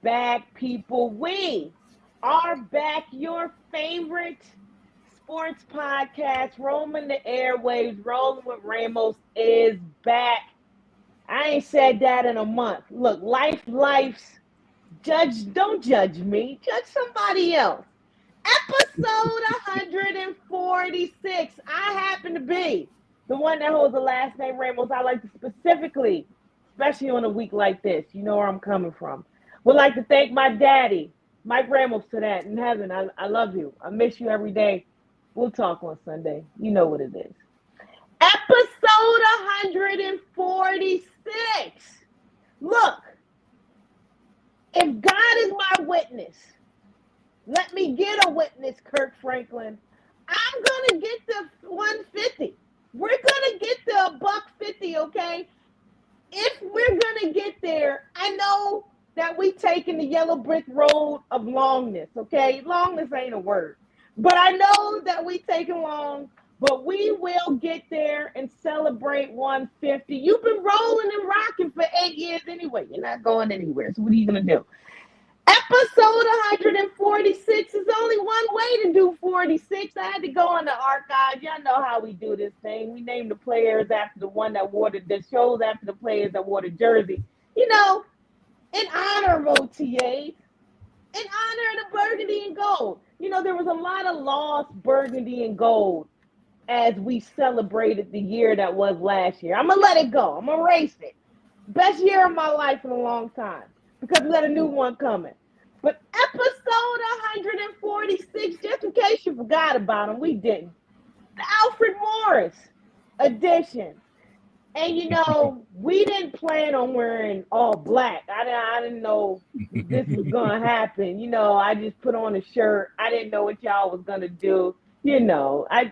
back, people. We are back. Your favorite sports podcast, roaming the airwaves, rolling with Ramos, is back. I ain't said that in a month. Look, life's. Don't judge me. Judge somebody else. Episode 146. I happen to be the one that holds the last name Ramos. I like to specifically, especially on a week like this, you know where I'm coming from. Would like to thank my daddy, Mike Ramos, for that in heaven. I love you. I miss you every day. We'll talk on Sunday. You know what it is. Episode 146. Look, if God is my witness, let me get a witness, Kirk Franklin. I'm going to get the 150. We're going to get the $150, okay? If we're going to get there, I know that we taking the yellow brick road of longness, okay? Longness ain't a word. But I know that we taking long, but we will get there and celebrate 150. You've been rolling and rocking for 8 years anyway. You're not going anywhere. So what are you going to do? Episode 146 is only one way to do 46. I had to go on the archives. Y'all know how we do this thing. We name the players after the one that wore the shows after the players that wore the jersey. You know, in honor of OTAs, in honor of the burgundy and gold. You know, there was a lot of lost burgundy and gold as we celebrated the year that was last year. I'm going to let it go. I'm going to erase it. Best year of my life in a long time. Because we got a new one coming. But episode 146, just in case you forgot about him, we didn't. The Alfred Morris edition. And, you know, we didn't plan on wearing all black. I didn't know this was going to happen. You know, I just put on a shirt. I didn't know what y'all was going to do. You know, if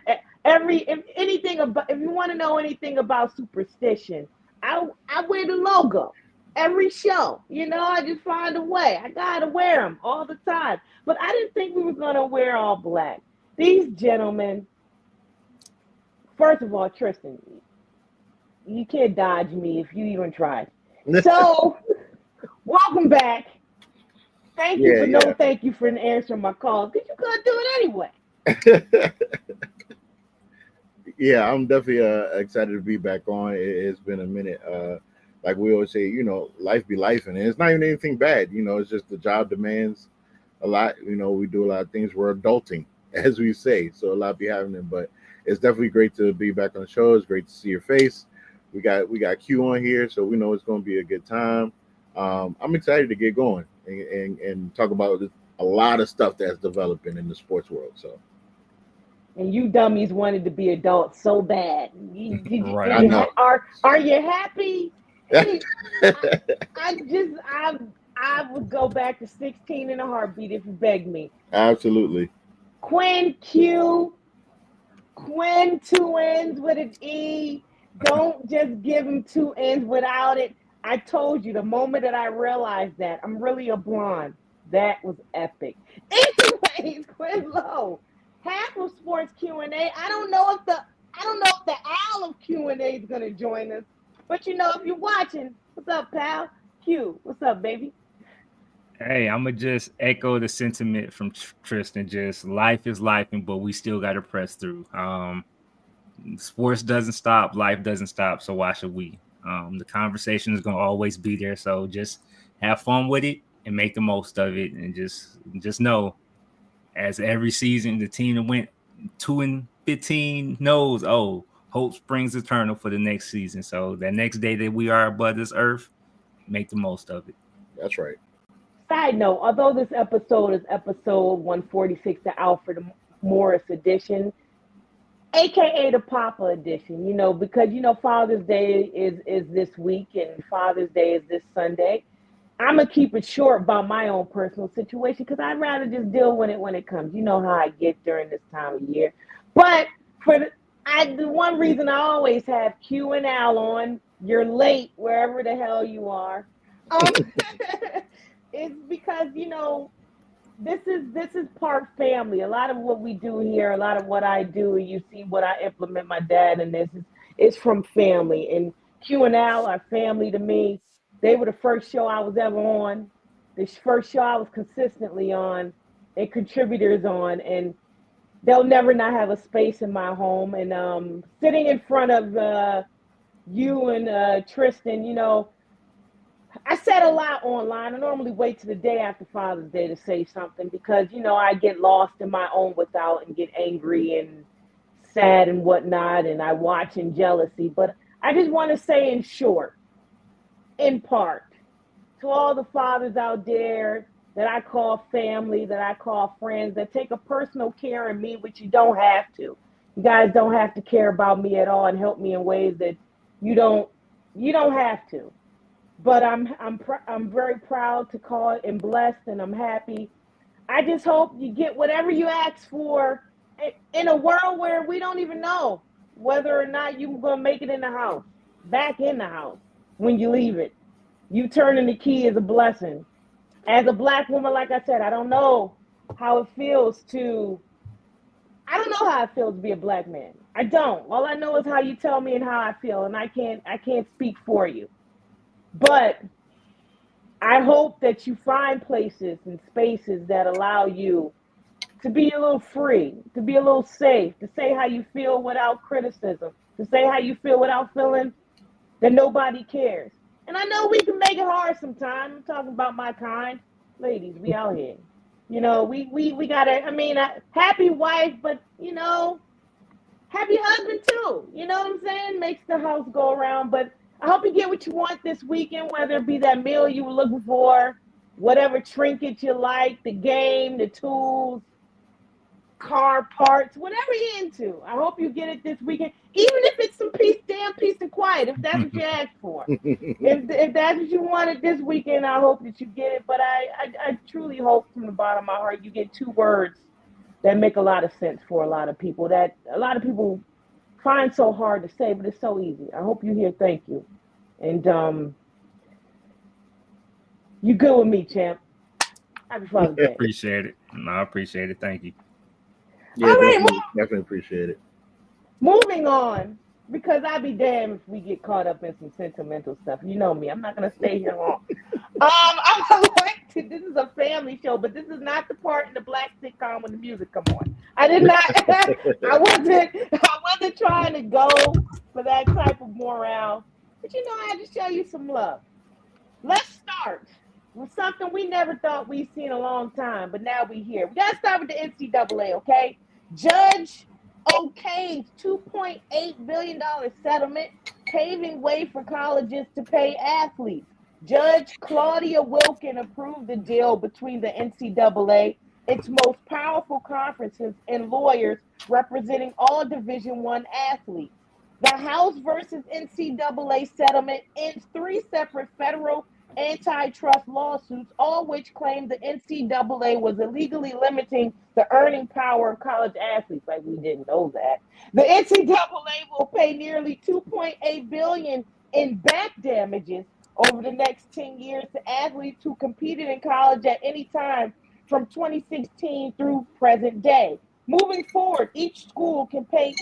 you want to know anything about superstition, I wear the logo. Every show, you know, I just find a way. I gotta wear them all the time. But I didn't think we were gonna wear all black. These gentlemen, first of all, Tristan, you can't dodge me if you even try. So, welcome back. Thank you for answering my call, because you couldn't do it anyway. Yeah, I'm definitely excited to be back on. It's been a minute. Like we always say, you know, life be life, and it's not even anything bad. You know, it's just the job demands a lot. You know, we do a lot of things. We're adulting, as we say, so a lot be happening. But it's definitely great to be back on the show. It's great to see your face. We got Q on here, so we know it's going to be a good time. I'm excited to get going and talk about a lot of stuff that's developing in the sports world. So. And you dummies wanted to be adults so bad. Right. I know. Are you happy? I would go back to 16 in a heartbeat if you begged me. Absolutely. Quinn, 2 N's with an E. Don't just give him 2 N's without it. I told you the moment that I realized that I'm really a blonde. That was epic. Anyways, Quinn Lowe, half of Sports Q&A. I don't know if the Al of Q&A is gonna join us. But, you know, if you're watching, what's up, pal? Q, what's up, baby? Hey, I'm going to just echo the sentiment from Tristan. Just life is life, but we still got to press through. Sports doesn't stop. Life doesn't stop. So why should we? The conversation is going to always be there. So just have fun with it and make the most of it. And just know, as every season, the team that went 2-15 knows, hope springs eternal for the next season. So that next day that we are above this earth, make the most of it. That's right. Side note, although this episode is episode 146, the Alfred Morris edition, AKA the Papa edition, you know, because, you know, Father's Day is this week and Father's Day is this Sunday. I'm going to keep it short about my own personal situation because I'd rather just deal with it when it comes. You know how I get during this time of year. But the one reason I always have Q and Al on, you're late wherever the hell you are, is because, you know, this is part family. A lot of what we do here, a lot of what I do, and you see what I implement my dad in this is from family. And Q and Al are family to me. They were the first show I was ever on. this first show I was consistently on and contributors on, and they'll never not have a space in my home. And sitting in front of you and Tristan, you know, I said a lot online. I normally wait to the day after Father's Day to say something because, you know, I get lost in my own without and get angry and sad and whatnot, and I watch in jealousy. But I just want to say in short, in part, to all the fathers out there that I call family, that I call friends, that take a personal care in me, which you don't have to. You guys don't have to care about me at all and help me in ways that you don't have to. But I'm very proud to call it and blessed, and I'm happy. I just hope you get whatever you ask for in a world where we don't even know whether or not you're going to make it in the house, back in the house when you leave it. You turning the key is a blessing. As a Black woman, like I said, I don't know how it feels to be a Black man. I don't. All I know is how you tell me and how I feel, and I can't speak for you. But I hope that you find places and spaces that allow you to be a little free, to be a little safe, to say how you feel without criticism, to say how you feel without feeling that nobody cares. And I know we can make it hard sometimes. I'm talking about my kind. Ladies, we out here. You know, we gotta, happy wife, but, you know, happy husband too. You know what I'm saying? Makes the house go around. But I hope you get what you want this weekend, whether it be that meal you were looking for, whatever trinket you like, the game, the tools, car parts, whatever you're into. I hope you get it this weekend, even if it's some peace and quiet, if that's what you asked for. If that's what you wanted this weekend, I hope that you get it. But I truly hope from the bottom of my heart you get two words that make a lot of sense for a lot of people, that a lot of people find so hard to say, but it's so easy. I hope you hear thank you. And you good with me, champ. Happy Father's Day. Appreciate it. No, I appreciate it. Thank you. Yeah, all right, definitely appreciate it. Moving on, because I'd be damned if we get caught up in some sentimental stuff. You know me. I'm not going to stay here long. This is a family show, but this is not the part in the Black sitcom when the music come on. I wasn't trying to go for that type of morale, but you know, I had to show you some love. Let's start with something we never thought we'd see in a long time, but now we here. We got to start with the NCAA, okay? Judge okayed $2.8 billion settlement, paving way for colleges to pay athletes. Judge Claudia Wilkin approved the deal between the NCAA, its most powerful conferences, and lawyers representing all Division I athletes. The House versus NCAA settlement ends 3 separate federal antitrust lawsuits, all which claim the NCAA was illegally limiting the earning power of college athletes. Like, we didn't know that. The NCAA will pay nearly $2.8 billion in back damages over the next 10 years to athletes who competed in college at any time from 2016 through present day. Moving forward, each school can pay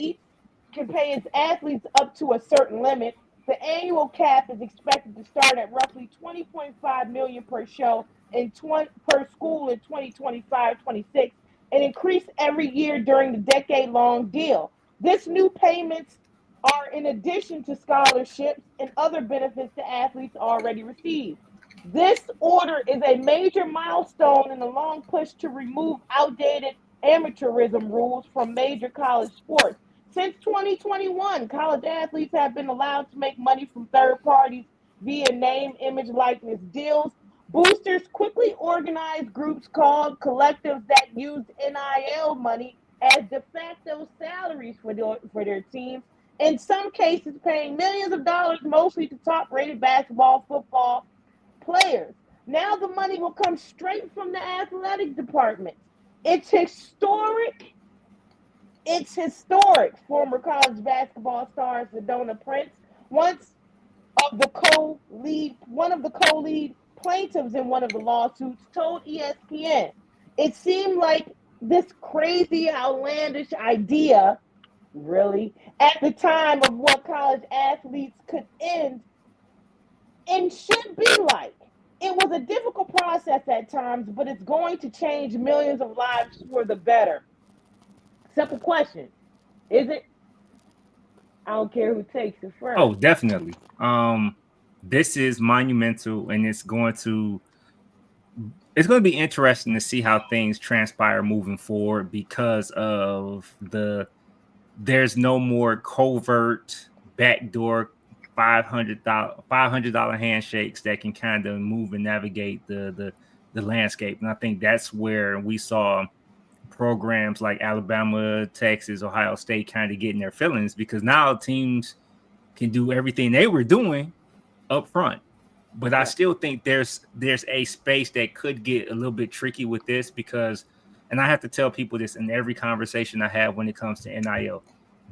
its athletes up to a certain limit. The annual cap is expected to start at roughly $20.5 million per show per school in 2025-26 and increase every year during the decade-long deal. This new payments are in addition to scholarships and other benefits the athletes already receive. This order is a major milestone in the long push to remove outdated amateurism rules from major college sports. Since 2021, college athletes have been allowed to make money from third parties via name, image, likeness deals. Boosters quickly organized groups called collectives that used NIL money as de facto salaries for their teams, in some cases paying millions of dollars mostly to top-rated basketball, football players. Now the money will come straight from the athletic department. It's historic. Former college basketball stars Sedona Prince, one of the co-lead plaintiffs in one of the lawsuits, told ESPN, it seemed like this crazy, outlandish idea, really, at the time of what college athletes could end and should be like. It was a difficult process at times, but it's going to change millions of lives for the better. Simple question. Is it? I don't care who takes it Oh, first. definitely. This is monumental, and it's going to be interesting to see how things transpire moving forward because of there's no more covert backdoor $500 handshakes that can kind of move and navigate the landscape. And I think that's where we saw programs like Alabama, Texas, Ohio State kind of getting their feelings, because now teams can do everything they were doing up front. But I still think there's a space that could get a little bit tricky with this, because, and I have to tell people this in every conversation I have when it comes to NIL,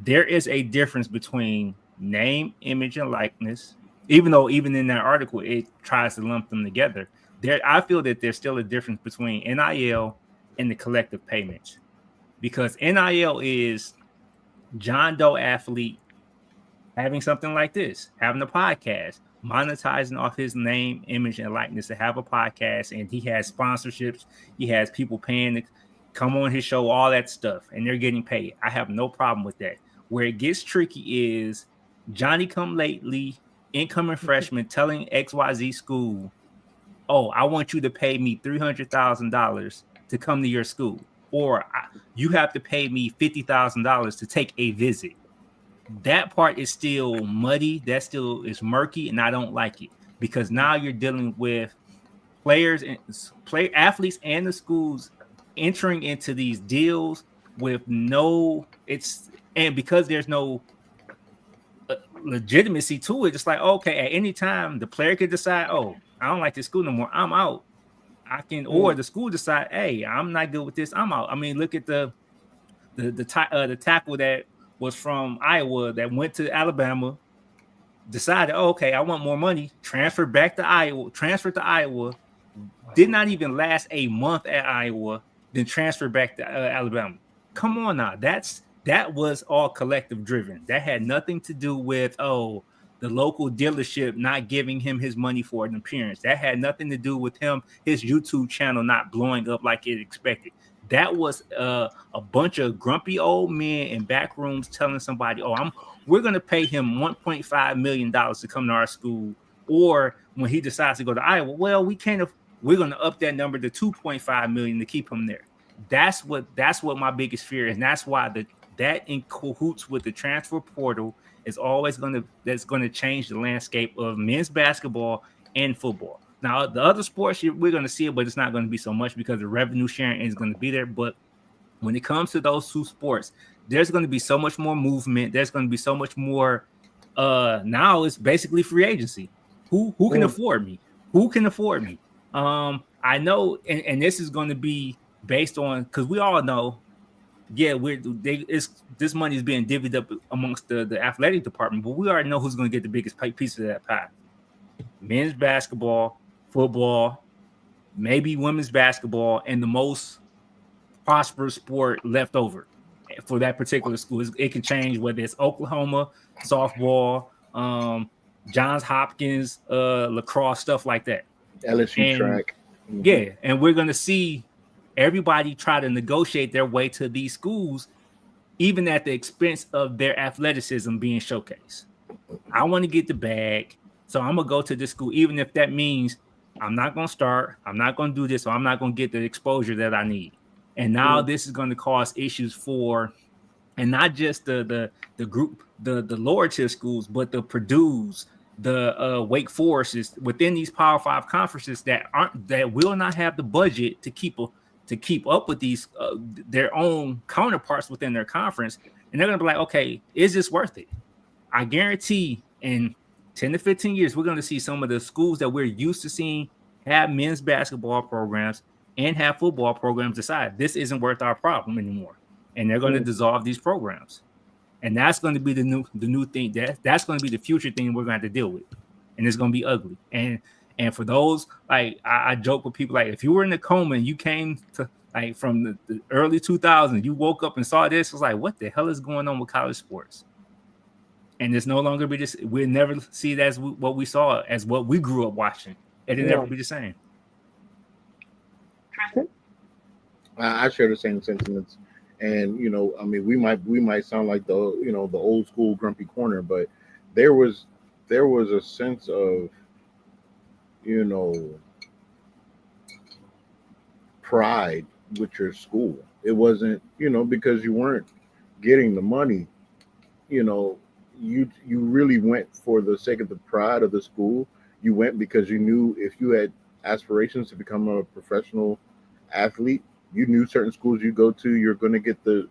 there is a difference between name, image, and likeness. Even though even in that article it tries to lump them together, I feel that there's still a difference between NIL and the collective payments, because NIL is John Doe athlete having something like this, having a podcast, monetizing off his name, image, and likeness to have a podcast, and he has sponsorships, he has people paying to come on his show, all that stuff, and they're getting paid. I have no problem with that. Where it gets tricky is Johnny come lately, incoming freshman telling XYZ school, oh, I want you to pay me $300,000 to come to your school, or you have to pay me $50,000 to take a visit. That part is still muddy. That still is murky, and I don't like it, because now you're dealing with athletes and the schools entering into these deals with and because there's no legitimacy to it. It's like, okay, at any time the player could decide, oh, I don't like this school no more, I'm out. Or the school decide, hey, I'm not good with this, I'm out. I mean, look at the tackle that was from Iowa that went to Alabama, decided, oh, okay, I want more money, transferred to Iowa, did not even last a month at Iowa, then transferred back to Alabama. Come on now, that was all collective driven. That had nothing to do with, oh, the local dealership not giving him his money for an appearance. That had nothing to do with his YouTube channel not blowing up like it expected. That was a bunch of grumpy old men in back rooms telling somebody, oh, we're going to pay him $1.5 million to come to our school. Or when he decides to go to Iowa, well, we're going to up that number to $2.5 million to keep him there. That's what my biggest fear is. And that's why that in cahoots with the transfer portal is always going to change the landscape of men's basketball and football. Now, the other sports, we're going to see it, but it's not going to be so much because the revenue sharing is going to be there. But when it comes to those two sports, there's going to be so much more movement. There's going to be so much more. Now it's basically free agency. Who can afford me? Who can afford me? I know, and this is going to be based on, because we all know, yeah, this money is being divvied up amongst the athletic department, but we already know who's going to get the biggest piece of that pie. Men's basketball, football, maybe women's basketball, and the most prosperous sport left over for that particular school. It can change, whether it's Oklahoma softball, Johns Hopkins lacrosse, stuff like that. LSU track. Mm-hmm. Yeah, and we're going to see everybody try to negotiate their way to these schools, even at the expense of their athleticism being showcased. I want to get the bag, so I'm going to go to this school, even if that means I'm not going to start, I'm not going to do this, or I'm not going to get the exposure that I need. And now this is going to cause issues for, and not just the group, the lower tier schools, but the Purdue's, the Wake Forests within these Power 5 conferences that will not have the budget to keep up with these their own counterparts within their conference, and they're gonna be like, okay, is this worth it? I guarantee in 10 to 15 years, we're gonna see some of the schools that we're used to seeing have men's basketball programs and have football programs decide this isn't worth our problem anymore, and they're gonna dissolve these programs, and that's going to be the new thing. That's going to be the future thing we're going to have to deal with, and it's going to be ugly. And for those, like I joke with people, like if you were in a coma and you came to like from the early 2000s, you woke up and saw this, it's like, what the hell is going on with college sports? And it's no longer be this. We'll never see it as what we saw, as what we grew up watching. It'll No. never be the same. Tristan? I share the same sentiments, and I mean, we might sound like the old school grumpy corner, but there was there was a sense of you know pride with your school. It wasn't because you weren't getting the money. You know, you really went for the sake of the pride of the school. You went because you knew if you had aspirations to become a professional athlete, you knew certain schools you go to, you're going to get on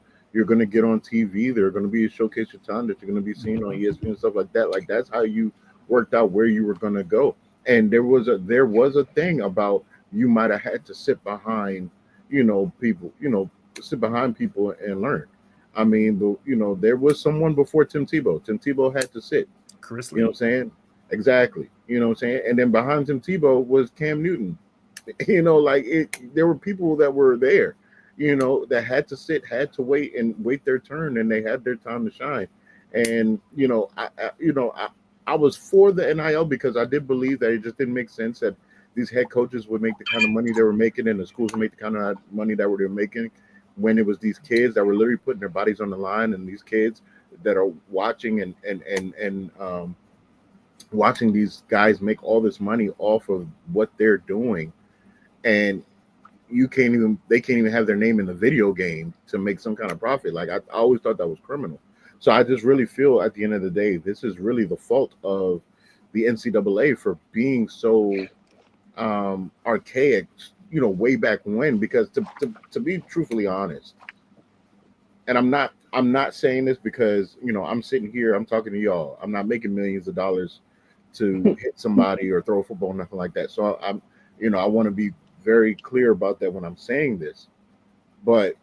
TV. They're going to be a showcase your talent that you're going to be seen on ESPN and stuff like that. Like that's how you worked out where you were going to go. And there was a thing about you might have had to sit behind, people, sit behind people and learn. I mean, but there was someone before Tim Tebow. Tim Tebow had to sit. Chris You know Lee. what I'm saying? Exactly. You know what I'm saying? And then behind Tim Tebow was Cam Newton. Like there were people that were there, that had to sit, had to wait their turn, and they had their time to shine. And I was for the NIL because I did believe that it just didn't make sense that these head coaches would make the kind of money they were making, and the schools would make the kind of money that they were making when it was these kids that were literally putting their bodies on the line, and these kids that are watching and watching these guys make all this money off of what they're doing, and they can't even have their name in the video game to make some kind of profit. Like I always thought that was criminal. So I just really feel at the end of the day, this is really the fault of the NCAA for being so archaic, way back when. Because to be truthfully honest, and I'm not saying this because I'm sitting here, I'm talking to y'all. I'm not making millions of dollars to hit somebody or throw a football, nothing like that. So I want to be very clear about that when I'm saying this. But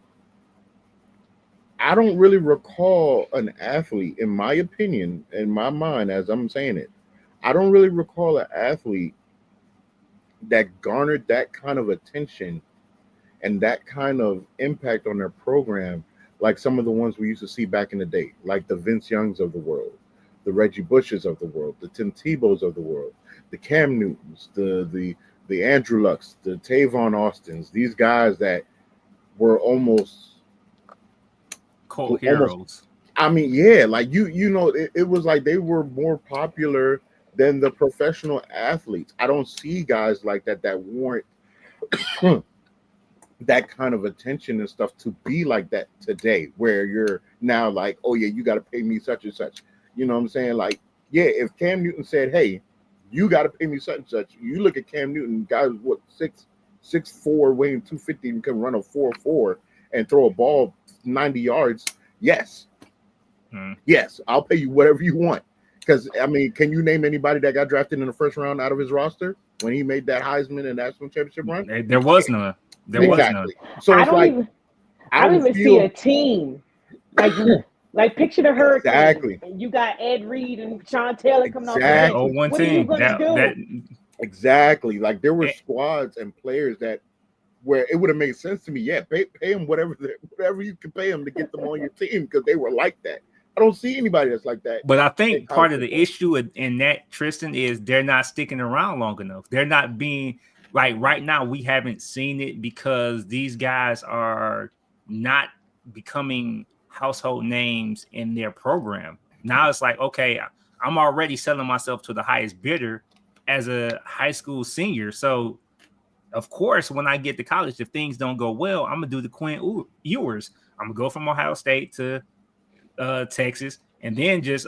I don't really recall an athlete, in my opinion, in my mind, as I'm saying it, I don't really recall an athlete that garnered that kind of attention and that kind of impact on their program like some of the ones we used to see back in the day, like the Vince Youngs of the world, the Reggie Bushes of the world, the Tim Tebows of the world, the Cam Newtons, the Andrew Lucks, the Tavon Austins, these guys that were almost Cult almost heroes. I mean, yeah, like it was like they were more popular than the professional athletes. I don't see guys like that warrant that kind of attention and stuff to be like that today, where you're now like, oh yeah, you got to pay me such and such. You know what I'm saying? Like, yeah, if Cam Newton said, hey, you got to pay me such and such, you look at Cam Newton, guys, what 6'4", weighing 250, and can run a 4.4 and throw a ball 90 yards. Yes, yes, I'll pay you whatever you want. Because I mean, can you name anybody that got drafted in the first round out of his roster when he made that Heisman and national championship run? There was none. There was none. So I it's don't like even I I don't don't even see feel a team like picture the Hurricanes. exactly. And you got Ed Reed and Sean Taylor coming off the That bench. 01 What are you team. gonna do? That Exactly. Like there were Eh. squads and players that where it would have made sense to me. Yeah, pay them whatever you can pay them to get them on your team because they were like that. I don't see anybody that's like that. But I in think college part of the football. issue in that, Tristan, is they're not sticking around long enough. They're not being like right now. We haven't seen it because these guys are not becoming household names in their program. Now it's like, okay, I'm already selling myself to the highest bidder as a high school senior. So, of course, when I get to college, if things don't go well, I'm gonna do the Quinn Ewers. I'm gonna go from Ohio State to Texas, and then just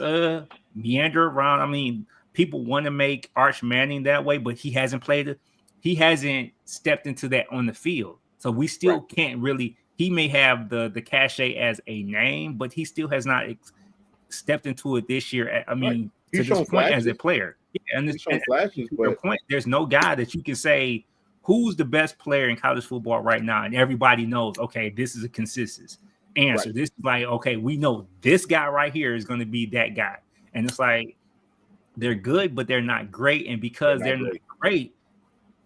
meander around. I mean, people want to make Arch Manning that way, but he hasn't played it. He hasn't stepped into that on the field, so we still can't really. He may have the cachet as a name, but he still has not stepped into it this year. I mean, to He's this shown point as a flashes. player, yeah, and He's shown flashes, to your but point, there's no guy that you can say who's the best player in college football right now, and everybody knows. Okay, this is a consensus answer. This is like, okay, we know this guy right here is going to be that guy, and it's like they're good, but they're not great, and because they're not great,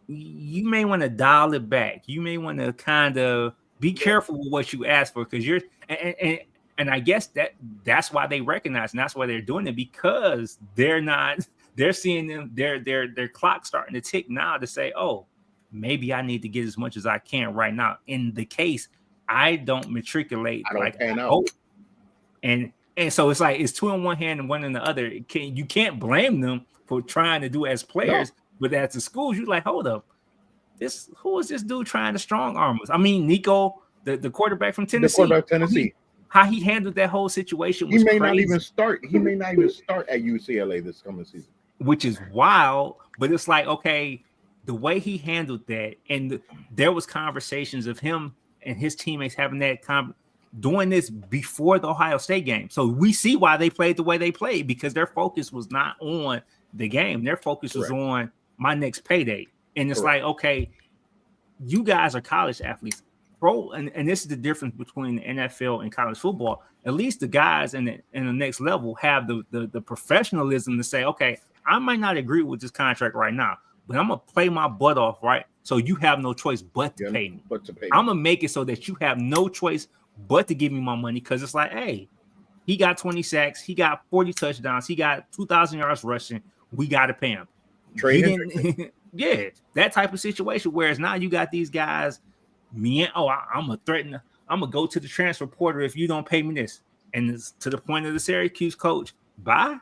you may want to dial it back. You may want to kind of be careful with what you ask for because you're and I guess that's why they recognize and that's why they're doing it because they're not they're seeing them their clock starting to tick now to say, oh, maybe I need to get as much as I can right now. In the case, I don't matriculate I don't like pan I out. hope. And so it's like it's two in one hand and one in the other. You can't blame them for trying to do as players, but as the schools, you're like, hold up, who is this dude trying to strong arm us? I mean, Nico, the quarterback from Tennessee. The quarterback Tennessee. How he handled that whole situation was He may crazy. not even start. He may not even start at UCLA this coming season, which is wild. But it's like, okay, the way he handled that, and there was conversations of him and his teammates having that doing this before the Ohio State game. So we see why they played the way they played, because their focus was not on the game. Their focus was on my next payday. And it's like, okay, you guys are college athletes. Pro, and this is the difference between the NFL and college football. At least the guys in the next level have the professionalism to say, okay, I might not agree with this contract right now, but I'm gonna play my butt off, right? So you have no choice but to pay me. I'm gonna make it so that you have no choice but to give me my money, because it's like, hey, he got 20 sacks, he got 40 touchdowns, he got 2,000 yards rushing. We got to pay him. Yeah, that type of situation. Whereas now you got these guys. I'm gonna threaten. I'm gonna go to the transfer portal if you don't pay me this. And it's to the point of the Syracuse coach. Bye.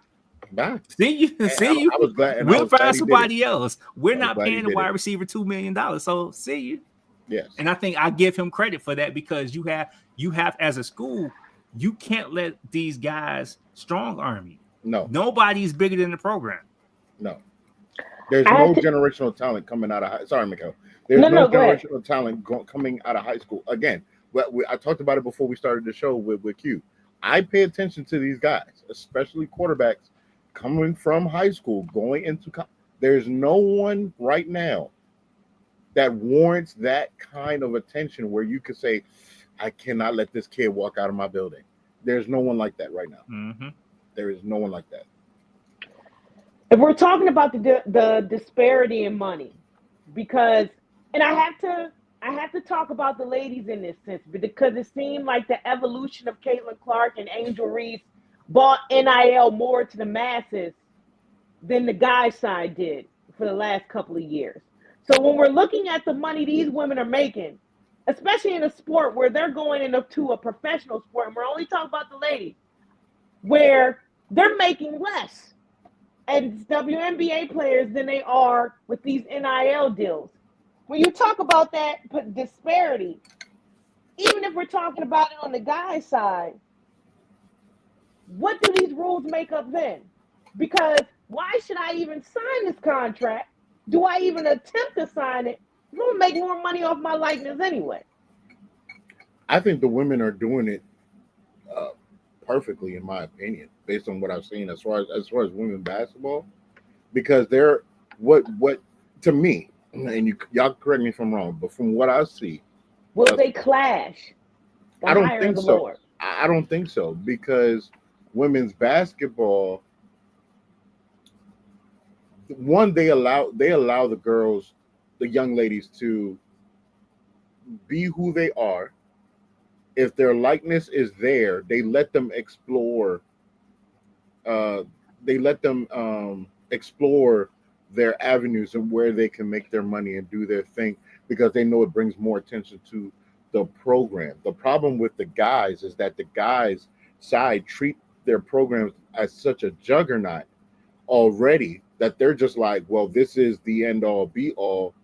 See you. You. I was glad. We'll find somebody else. We're not paying the wide receiver $2 million. So see you. Yes. And I think I give him credit for that, because you have as a school, you can't let these guys strong arm you. No. Nobody's bigger than the program. No. There's no generational talent coming out of sorry, Mikhail. There's no generational talent coming out of high school. Again, I talked about it before we started the show with Q. I pay attention to these guys, especially quarterbacks coming from high school, going into there's no one right now that warrants that kind of attention where you could say, I cannot let this kid walk out of my building. There's no one like that right now. Mm-hmm. There is no one like that. If we're talking about the disparity in money, because, and I have to talk about the ladies in this sense, because it seemed like the evolution of Caitlin Clark and Angel Reese brought NIL more to the masses than the guy side did for the last couple of years. So when we're looking at the money these women are making, especially in a sport where they're going into a professional sport, and we're only talking about the ladies, where they're making less as WNBA players than they are with these NIL deals. When you talk about that disparity, even if we're talking about it on the guy side, what do these rules make up then? Because why should I even sign this contract? Do I even attempt to sign it? I'm going to make more money off my likeness anyway. I think the women are doing it perfectly, in my opinion, based on what I've seen as far as women basketball, because they're what to me, and y'all correct me if I'm wrong, but from what I see, will they clash? I don't think so. Lord. I don't think so, because women's basketball, one, they allow the girls, the young ladies, to be who they are. If their likeness is there, they let them explore. Explore their avenues and where they can make their money and do their thing, because they know it brings more attention to the program. The problem with the guys is that the guys' side treat their programs as such a juggernaut already that they're just like, well, this is the end all be all.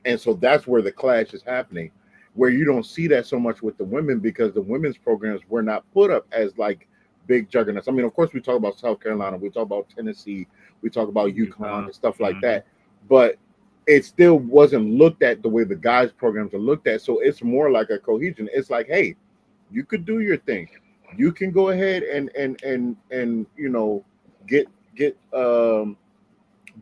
And so that's where the clash is happening, where you don't see that so much with the women, because the women's programs were not put up as like big juggernauts. I mean, of course, we talk about South Carolina, we talk about Tennessee, we talk about UConn and stuff like that, but it still wasn't looked at the way the guys' programs are looked at. So it's more like a cohesion. It's like, hey, you could do your thing. You can go ahead and you know, get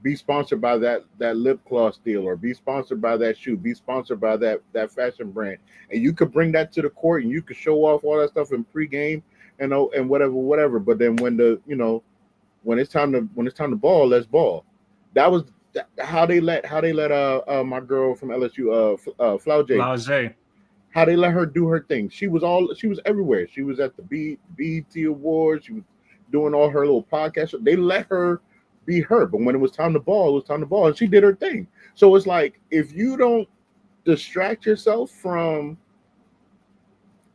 be sponsored by that lip gloss deal, or be sponsored by that shoe, be sponsored by that fashion brand, and you could bring that to the court and you could show off all that stuff in pregame and whatever. But then when it's time to ball, let's ball. That was how they let my girl from LSU Flaujae, how they let her do her thing. She was everywhere. She was at the BET Awards. She was doing all her little podcasts. They let her be her. But when it was time to ball, it was time to ball, and she did her thing. So it's like, if you don't distract yourself from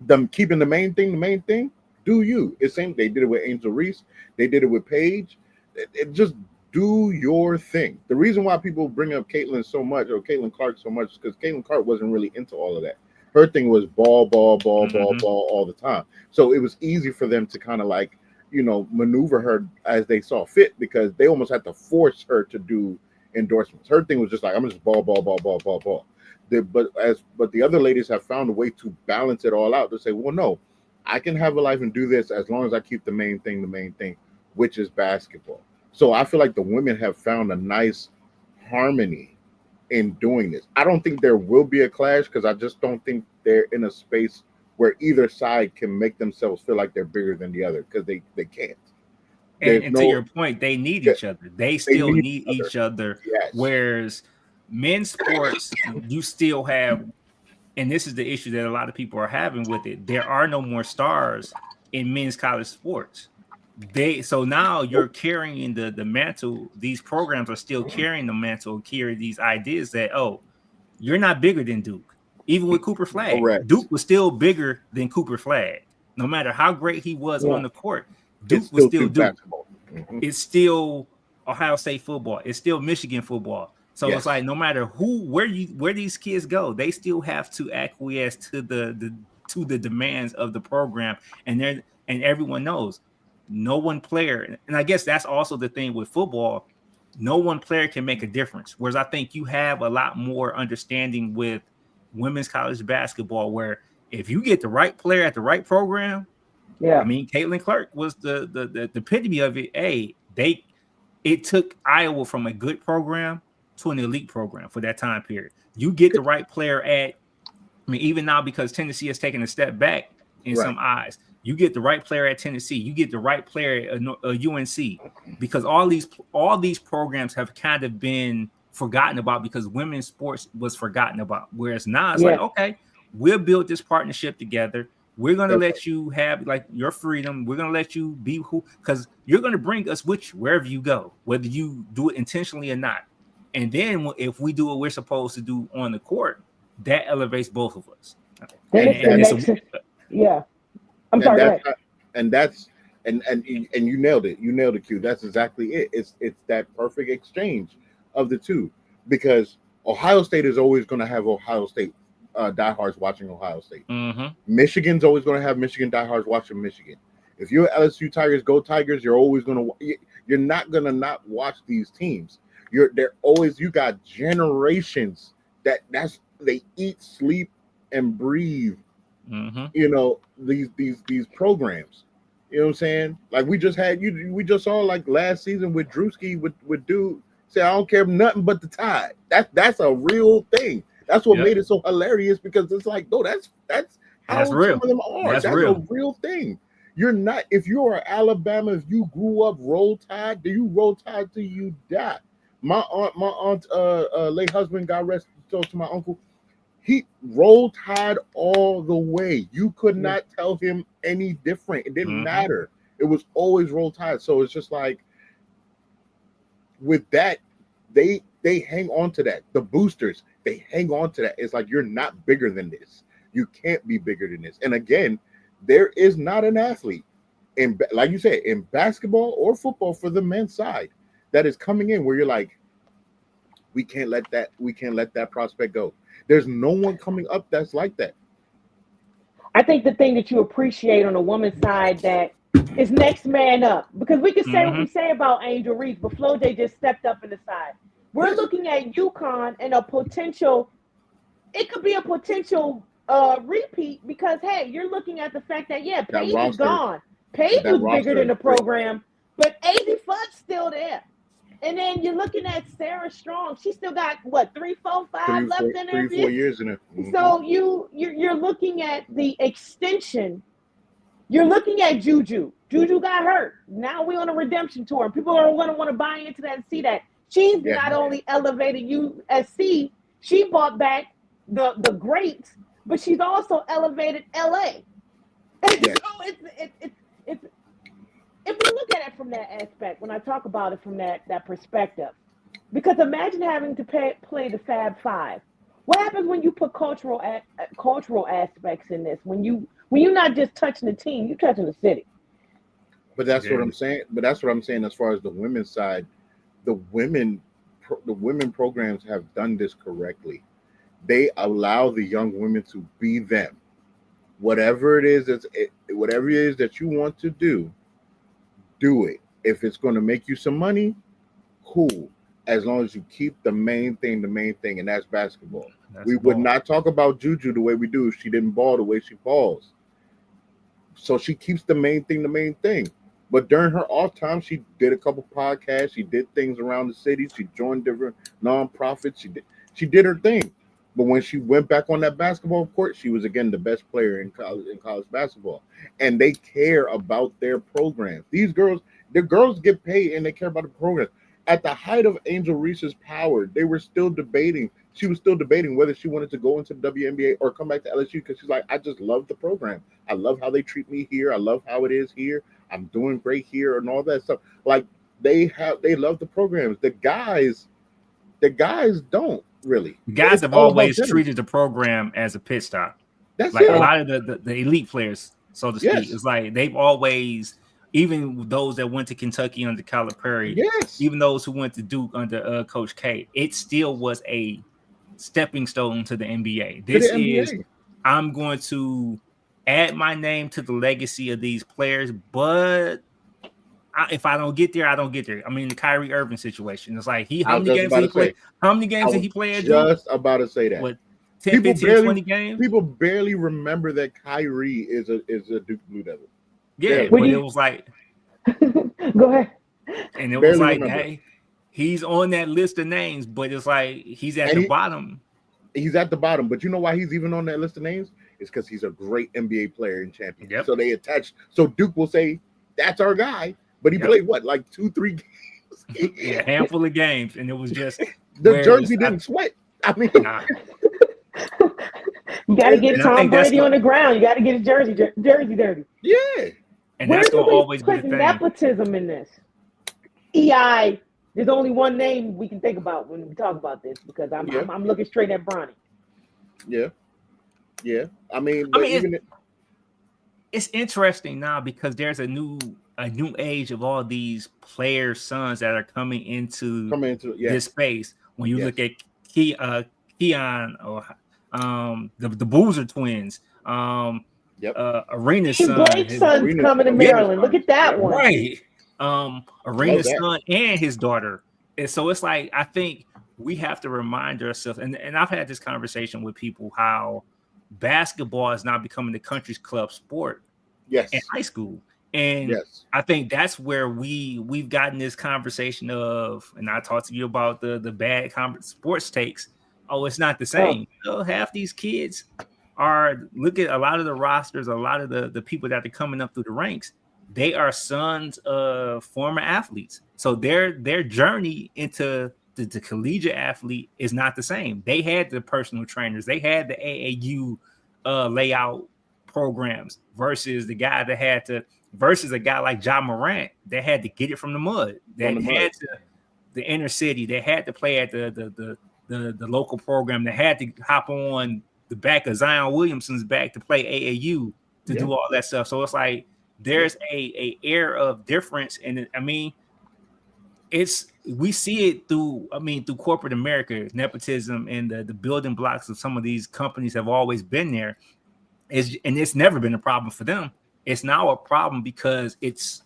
them keeping the main thing, do you? It's same. They did it with Angel Reese. They did it with Paige. It just do your thing. The reason why people bring up Caitlin so much, or Caitlin Clark so much, is because Caitlin Clark wasn't really into all of that. Her thing was ball all the time. So it was easy for them to kind of like, maneuver her as they saw fit, because they almost had to force her to do endorsements. Her thing was just like, I'm just ball. But the other ladies have found a way to balance it all out, to say, well, no, I can have a life and do this as long as I keep the main thing, which is basketball. So I feel like the women have found a nice harmony in doing this. I don't think there will be a clash, because I just don't think they're in a space where either side can make themselves feel like they're bigger than the other, because they can't. And to your point, they need each other. They still need each other. Yes. Whereas men's sports, you still have, and this is the issue that a lot of people are having with it, there are no more stars in men's college sports. So now you're carrying the mantle. These programs are still carrying the mantle, carry these ideas that, oh, you're not bigger than Duke. Even with Cooper Flagg, Correct. Duke was still bigger than Cooper Flagg. No matter how great he was on the court, Duke was still Duke. Mm-hmm. It's still Ohio State football. It's still Michigan football. So it's like, no matter where these kids go, they still have to acquiesce to the demands of the program. And everyone knows no one player, and I guess that's also the thing with football, no one player can make a difference. Whereas I think you have a lot more understanding with women's college basketball, where if you get the right player at the right program, I mean, Caitlin Clark was the epitome of it. It took Iowa from a good program to an elite program for that time period. You get the right player even now, because Tennessee has taken a step back in some eyes, you get the right player at Tennessee, you get the right player at UNC, because all these programs have kind of been forgotten about, because women's sports was forgotten about. Whereas now it's like, okay, we'll build this partnership together. We're going to let you have like your freedom. We're going to let you be because you're going to bring us with you wherever you go, whether you do it intentionally or not. And then if we do what we're supposed to do on the court, that elevates both of us. I'm sorry. And you nailed it. You nailed it, Q. That's exactly it. It's that perfect exchange of the two, because Ohio State is always going to have Ohio State diehards watching Ohio State. Mm-hmm. Michigan's always going to have Michigan diehards watching Michigan. If you're LSU Tigers, go Tigers. You're always going to. You're not going to not watch these teams. You got generations that's they eat, sleep, and breathe. Mm-hmm. These programs. You know what I'm saying? Like we just saw like last season with Drewski with dude say, I don't care nothing but the Tide. That's a real thing. That's what made it so hilarious, because it's like, no, that's how some real. of them are. That's a real thing. You're not, if you are Alabama, if you grew up Roll Tide, do you Roll Tide till you die? My aunt, late husband, God rest his soul, to my uncle, he Roll Tide all the way. You could not tell him any different. It didn't matter. It was always Roll Tide. So it's just like, with that, they hang on to that. The boosters, they hang on to that. It's like, you're not bigger than this. You can't be bigger than this. And again, there is not an athlete like you said, in basketball or football for the men's side that is coming in where you're like, we can't let that prospect go. There's no one coming up that's like that. I think the thing that you appreciate on the woman's side that is next man up, because we can say what we say about Angel Reese, but Flo J just stepped up in the side. We're looking at UConn and it could be a potential repeat, because hey, you're looking at the fact that Paige is gone. Paige was bigger than the program, but AZ Fudd's still there. And then you're looking at Sarah Strong. She still got 3, 4, 5 left in her. 3, 4 years in her. Mm-hmm. So you're looking at the extension. You're looking at Juju. Juju got hurt. Now we're on a redemption tour. People are going to want to buy into that and see that she's not only elevated USC, she brought back the greats, but she's also elevated LA. And so it's if we look at it from that aspect, when I talk about it from that perspective, because imagine having to play the Fab Five. What happens when you put cultural aspects in this? When you're not just touching the team, you're touching the city. But that's what I'm saying. But that's what I'm saying as far as the women's side. The women programs have done this correctly. They allow the young women to be them. Whatever it is that you want to do it. If it's going to make you some money, cool. As long as you keep the main thing, and that's basketball. We would not talk about Juju the way we do if she didn't ball the way she balls. So she keeps the main thing. But during her off time, she did a couple podcasts. She did things around the city. She joined different nonprofits. She did her thing. But when she went back on that basketball court, she was again the best player in college basketball. And they care about their programs. The girls get paid and they care about the programs. At the height of Angel Reese's power, they were still debating. She was still debating whether she wanted to go into the WNBA or come back to LSU because she's like, I just love the program. I love how they treat me here. I love how it is here. I'm doing great here and all that stuff. Like they love the programs. The guys don't really. The guys have always treated the program as a pit stop. That's like it. A lot of the elite players, so to speak. Yes. It's like they've always, even those that went to Kentucky under Calipari, yes, even those who went to Duke under Coach K, it still was a stepping stone to the NBA. I'm going to add my name to the legacy of these players, but if I don't get there, I don't get there. I mean, the Kyrie Irving situation. It's like how many games did he play? How many games did he play at Duke? Just about to say that. What, 10, 15, 20 games? People barely remember that Kyrie is a Duke Blue Devil. Yeah, but it was like go ahead. And it was like, hey, he's on that list of names, but it's like he's at the bottom. He's at the bottom, but you know why he's even on that list of names? It's because he's a great NBA player and champion. Yep. So they attach. So Duke will say, that's our guy. But he played what, like 2-3 games? Yeah, a handful of games, and it was just the jersey didn't sweat. I mean, you got to get Tom Brady on the ground. You got to get his jersey dirty. Yeah, and that's going to always be the thing. Nepotism in this. EI. There's only one name we can think about when we talk about this because I'm looking straight at Bronny. Yeah. I mean, it's interesting now because there's a new age of all these players' sons that are coming into this space. When you look at Keon or the Boozer twins, Arena's son, Blake's son's coming to Maryland. Look at that one, right? Arena's son and his daughter, and so it's like I think we have to remind ourselves, and I've had this conversation with people how basketball is now becoming the country's club sport. Yes, in high school. And I think that's where we've gotten this conversation of, and I talked to you about the bad sports takes. Oh, it's not the same. Half these kids look at a lot of the rosters, a lot of the people that are coming up through the ranks. They are sons of former athletes. So their journey into the collegiate athlete is not the same. They had the personal trainers. They had the AAU layout programs versus the guy that had to versus a guy like Ja Morant that had to get it from the mud, that had to the inner city, they had to play at the local program, that had to hop on the back of Zion Williamson's back to play AAU to do all that stuff. So it's like there's a air of difference, and I mean, we see it through corporate America, nepotism, and the building blocks of some of these companies have always been there. And it's never been a problem for them. It's now a problem because it's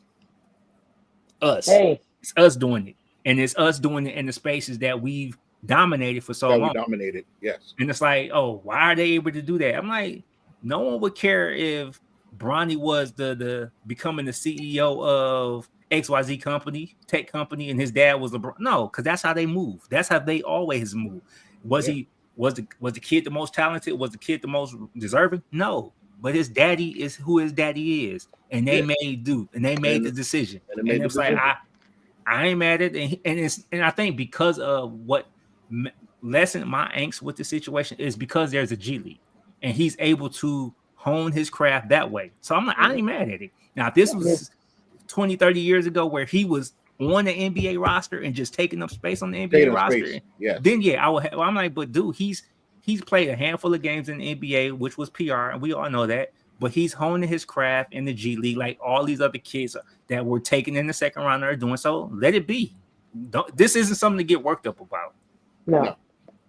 us. Hey. It's us doing it. And it's us doing it in the spaces that we've dominated for so long. Dominated, yes. And it's like, oh, why are they able to do that? I'm like, no one would care if Bronny was the becoming the CEO of XYZ company, tech company, and his dad was no, because that's how they move. That's how they always move. Was the kid the most talented? Was the kid the most deserving? No, but his daddy is who his daddy is, and they made the decision. And it's like I ain't mad at it, and I think because of what lessened my angst with the situation is because there's a G League, and he's able to hone his craft that way. So I'm like, I ain't mad at it. Now, if this was 20, 30 years ago where he was on the NBA roster and just taking up space on the NBA Taking up roster, space, yes. then yeah, I'm like, but dude, he's played a handful of games in the NBA, which was PR, and we all know that. But he's honing his craft in the G League, like all these other kids that were taken in the second round are doing. So let it be. This isn't something to get worked up about. No.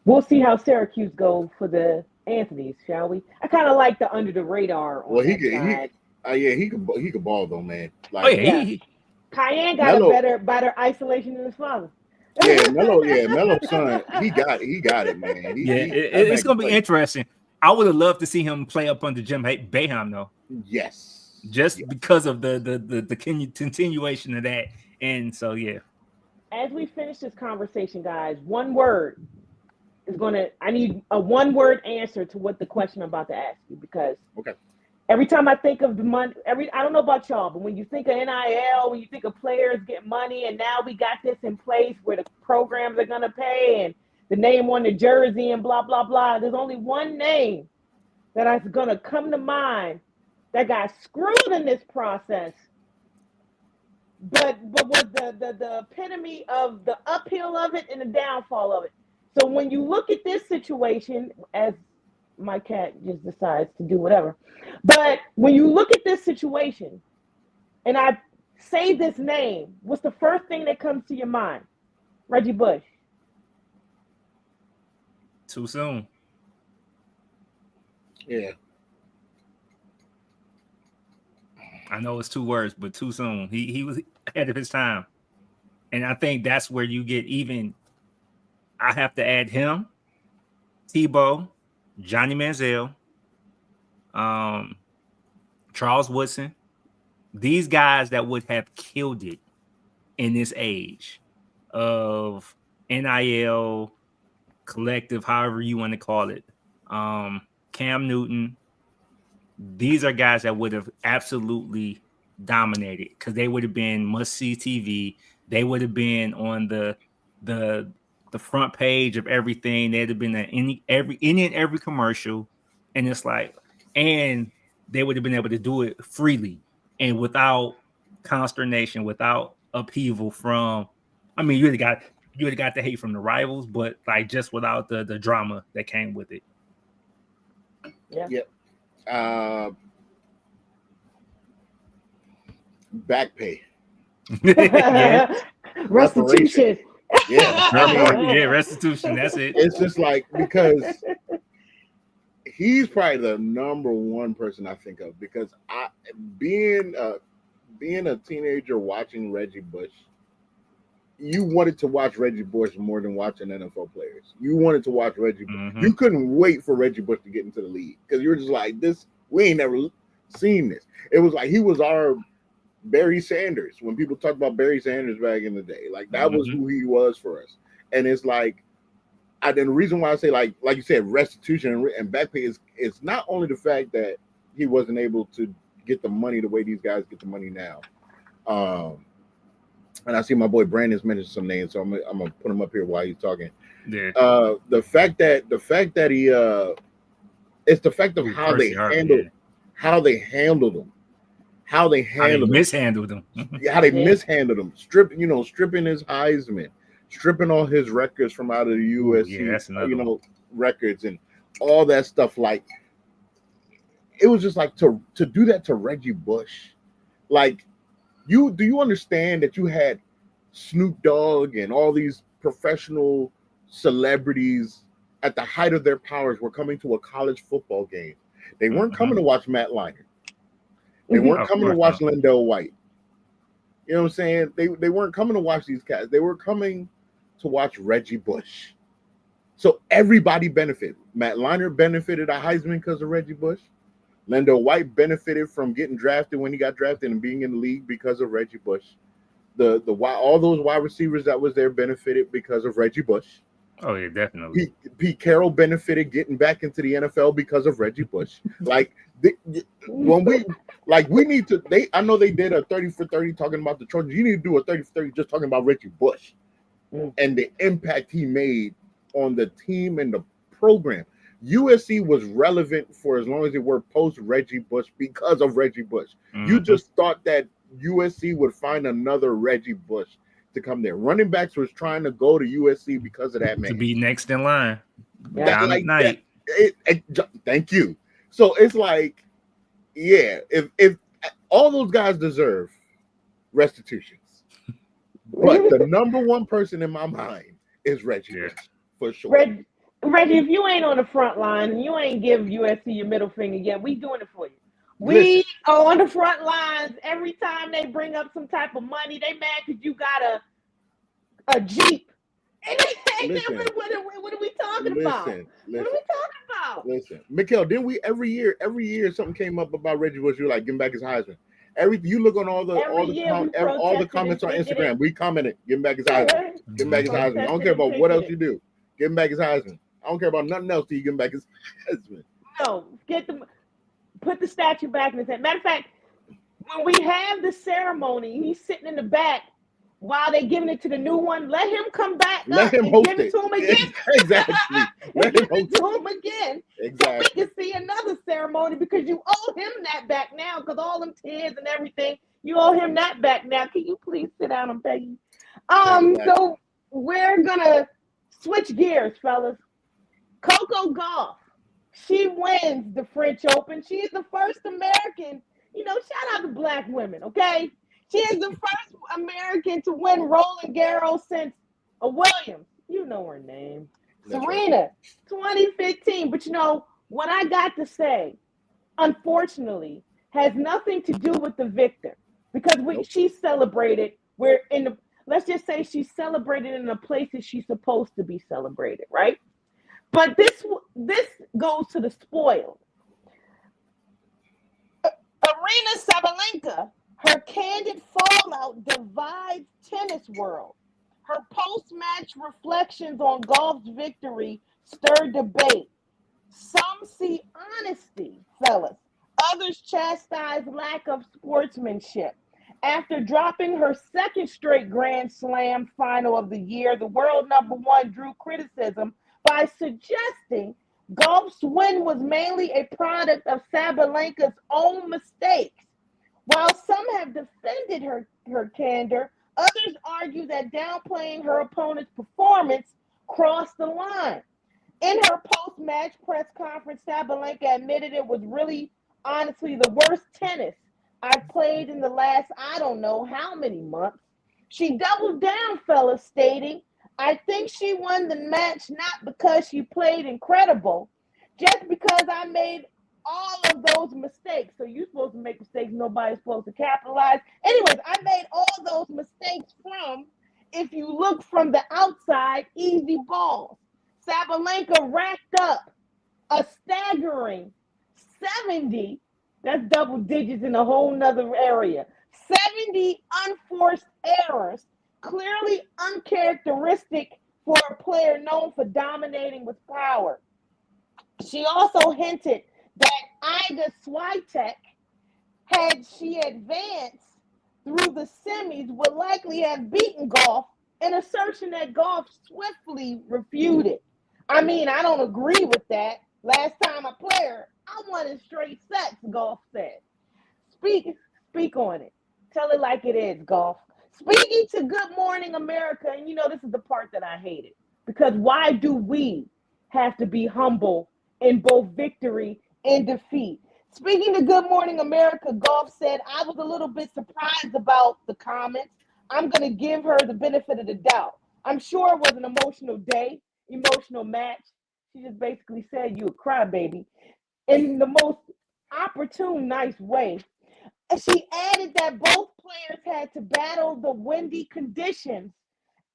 We'll see how Syracuse go for the Anthonys, shall we? I kind of like the under the radar on that side. He could ball though, man. Like, oh yeah, Cayenne got a better isolation than his father. Melo's son, he got it, man. It's gonna be interesting. I would have loved to see him play up under Jim Boeheim, though. Yes, just because of the continuation of that, and so yeah. As we finish this conversation, guys, one word is I need a one-word answer to what the question I'm about to ask you, because every time I think of the money, I don't know about y'all, but when you think of NIL, when you think of players getting money, and now we got this in place where the programs are going to pay and the name on the jersey and blah, blah, blah, there's only one name that is going to come to mind that got screwed in this process, but was the epitome of the uphill of it and the downfall of it. So when you look at this situation, as my cat just decides to do whatever, but when you look at this situation and I say this name, what's the first thing that comes to your mind? Reggie Bush. Too soon. Yeah. I know it's 2 words, but too soon. He was ahead of his time. And I think that's where you get even. I have to add him, Tebow, Johnny Manziel, Charles Woodson. These guys that would have killed it in this age of NIL, collective, however you want to call it. Cam Newton. These are guys that would have absolutely dominated because they would have been must-see TV. They would have been on the front page of everything. They'd have been in every commercial, and it's like, and they would have been able to do it freely and without consternation, without upheaval from. I mean, you would have got the hate from the rivals, but like just without the drama that came with it. Yeah. Yep. Back pay. Yeah. Restitution. Yeah. Restitution. That's it. It's just like, because he's probably the number one person I think of, because being a teenager watching Reggie Bush, you wanted to watch Reggie Bush more than watching NFL players. You wanted to watch Reggie Bush. Mm-hmm. You couldn't wait for Reggie Bush to get into the league because you were just like, we ain't never seen this. It was like he was our Barry Sanders when people talked about Barry Sanders back in the day. Like that was who he was for us. And it's like, and the reason why I say like you said, restitution and back pay is not only the fact that he wasn't able to get the money the way these guys get the money now. And I see my boy Brandon's mentioned some names, so I'm gonna put him up here while he's talking. Yeah. The fact that he it's the fact of how they handled him, how they mishandled him, stripping his Heisman, stripping all his records from out of the USC, records and all that stuff. Like, it was just like to do that to Reggie Bush. Like, do you understand that you had Snoop Dogg and all these professional celebrities at the height of their powers were coming to a college football game? They weren't coming to watch Matt Leinart. They weren't coming to watch Lendell White. You know what I'm saying? They weren't coming to watch these cats. They were coming to watch Reggie Bush. So everybody benefited. Matt Leinart benefited a Heisman because of Reggie Bush. Lendell White benefited from getting drafted when he got drafted and being in the league because of Reggie Bush. All those wide receivers that was there benefited because of Reggie Bush. Oh yeah, definitely. Pete Carroll benefited getting back into the NFL because of Reggie Bush. Like we need to. I know they did a 30 for 30 talking about the Trojans. You need to do a 30 for 30 just talking about Reggie Bush and the impact he made on the team and the program. USC was relevant for as long as they were post Reggie Bush because of Reggie Bush. You just thought that USC would find another Reggie Bush to come there. Running backs was trying to go to USC because of that man. To be next in line. Yeah. Down Like at night. thank you. So it's like, yeah, if all those guys deserve restitutions, but the number one person in my mind is Reggie Bush, for sure. Reggie, if you ain't on the front line, you ain't give USC your middle finger yet. We doing it for you. We are on the front lines every time they bring up some type of money. They mad because you got a Jeep. And what are we talking about? What are we talking about? Listen, Mikhail, didn't we every year something came up about Reggie Bush? You're like, give him back his Heisman. You look on all the comments on Instagram. We commented, give him back his Heisman. Give him back his Heisman. I don't care about what else you do. Give him back his Heisman. I don't care about nothing else till you give him back his Heisman. No, put the statue back in his head. Matter of fact, when we have the ceremony, he's sitting in the back while they're giving it to the new one. Let him come back. Let him host give it to him again. Exactly. Let him host it to him again. Exactly. So we can see another ceremony because you owe him that back now because all them tears and everything, you owe him that back now. Can you please sit down and beg you? So we're gonna switch gears, fellas. Coco Gauff, she wins the French Open. She is the first American. Shout out to Black women, okay? She is the first American to win Roland Garros since Williams. You know her name. That's Serena, 2015. But what I got to say, unfortunately, has nothing to do with the victor. Because she celebrated, let's just say she celebrated in the places she's supposed to be celebrated, right? But this goes to the spoiled. Aryna Sabalenka, her candid fallout divides tennis world. Her post-match reflections on Gauff's victory stirred debate. Some see honesty, fellas. Others chastise lack of sportsmanship. After dropping her second straight Grand Slam final of the year, the world number one drew criticism by suggesting Gauff's win was mainly a product of Sabalenka's own mistakes. While some have defended her candor, others argue that downplaying her opponent's performance crossed the line. In her post-match press conference, Sabalenka admitted it was really, honestly, the worst tennis I've played in the last, I don't know how many months. She doubled down, fellas, stating, I think she won the match not because she played incredible, just because I made all of those mistakes. So you're supposed to make mistakes nobody's supposed to capitalize. Anyways, I made all those mistakes from, if you look from the outside, easy balls. Sabalenka racked up a staggering 70, that's double digits in a whole nother area, 70 unforced errors, clearly uncharacteristic for a player known for dominating with power. She also hinted that Iga Swiatek, had she advanced through the semis, would likely have beaten Gauff, an assertion that Gauff swiftly refuted. I mean, I don't agree with that. Last time I played her, I won in straight sets, Gauff said. Speak on it. Tell it like it is, Gauff. Speaking to Good Morning America, and this is the part that I hated. Because why do we have to be humble in both victory and defeat? Speaking to Good Morning America, Gauff said, I was a little bit surprised about the comments. I'm going to give her the benefit of the doubt. I'm sure it was an emotional day, emotional match. She just basically said, you a crybaby, in the most opportune, nice way. And she added that both players had to battle the windy conditions,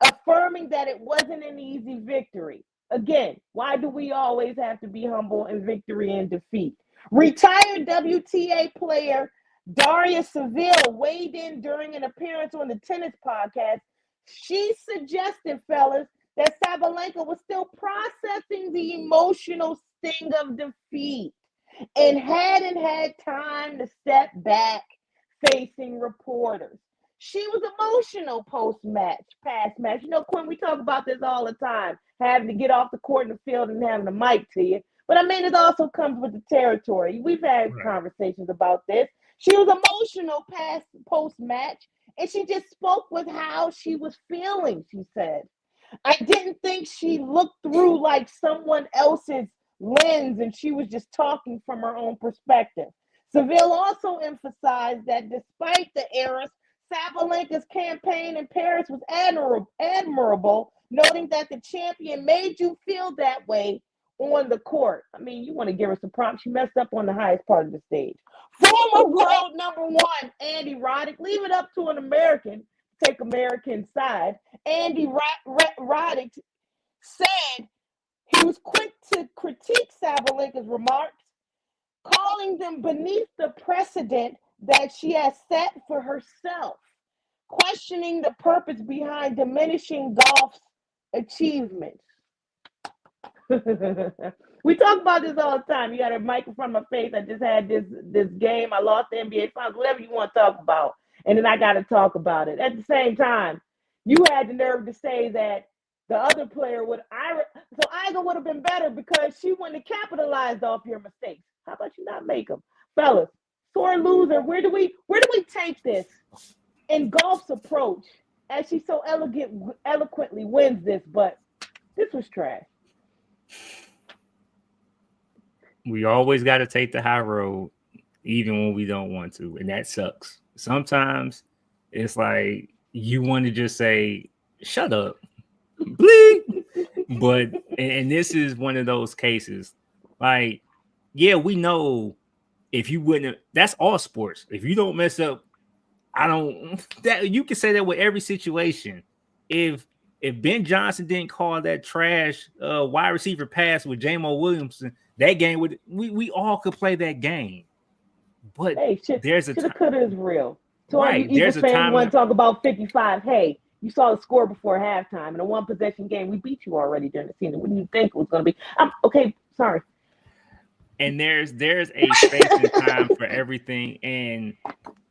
affirming that it wasn't an easy victory. Again, why do we always have to be humble in victory and defeat? Retired WTA player Daria Seville weighed in during an appearance on the tennis podcast. She suggested, fellas, that Sabalenka was still processing the emotional sting of defeat and hadn't had time to step back facing reporters. She was emotional post-match, past match. Quinn, we talk about this all the time, having to get off the court in the field and having a mic to you. But I mean, it also comes with the territory. We've had conversations about this. She was emotional past post-match, and she just spoke with how she was feeling, she said. I didn't think she looked through like someone else's lens and she was just talking from her own perspective. Seville also emphasized that despite the errors, Sabalenka's campaign in Paris was admirable, noting that the champion made you feel that way on the court. I mean, you want to give her some props. She messed up on the highest part of the stage. Former world number one, Andy Roddick, leave it up to an American, take American side. Andy Roddick said he was quick to critique Sabalenka's remarks, calling them beneath the precedent that she has set for herself, questioning the purpose behind diminishing Gauff's achievements. We talk about this all the time. You got a mic in front of my face. I just had this game. I lost the NBA Finals, whatever you want to talk about. And then I got to talk about it. At the same time, you had the nerve to say that the other player Iga would have been better because she wouldn't have capitalized off your mistakes. How about you not make them? Fellas, sore loser, where do we take this? In Gauff's approach, as she so eloquently wins this, but this was trash. We always got to take the high road, even when we don't want to, and that sucks. Sometimes it's like you want to just say, "Shut up," but and this is one of those cases. Like, yeah, we know if you wouldn't, that's all sports. If you don't mess up, you can say that with every situation. If Ben Johnson didn't call that trash wide receiver pass with Jamo Williamson, that game we all could play that game. But hey, there's a coulda is real. So right, all you Eagles fans want to talk about 55. Hey, you saw the score before halftime in a one possession game. We beat you already during the season. What do you think it was going to be? Okay, sorry. And there's a space and time for everything, and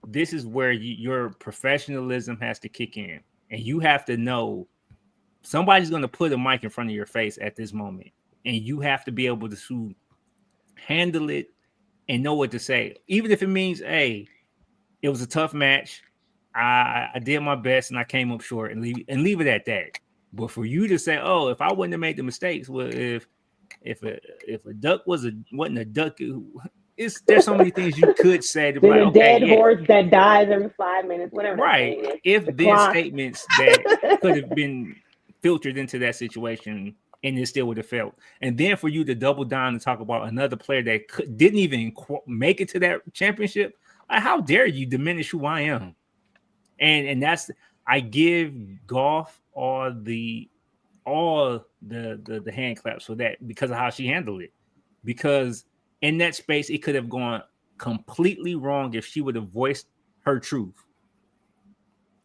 this is where your professionalism has to kick in, and you have to know somebody's going to put a mic in front of your face at this moment, and you have to be able to handle it and know what to say, even if it means, hey, it was a tough match. I did my best and I came up short, and leave it at that. But for you to say, oh, if I wouldn't have made the mistakes, well, if a duck wasn't a duck, there's so many things you could say to be like, okay, dead horse that dies every 5 minutes, whatever. Right. If then statements that could have been filtered into that situation, and it still would have failed. And then for you to double down and talk about another player that didn't even make it to that championship, how dare you diminish who I am? And that's, I give Gauff all the hand claps for that because of how she handled it. Because in that space, it could have gone completely wrong if she would have voiced her truth.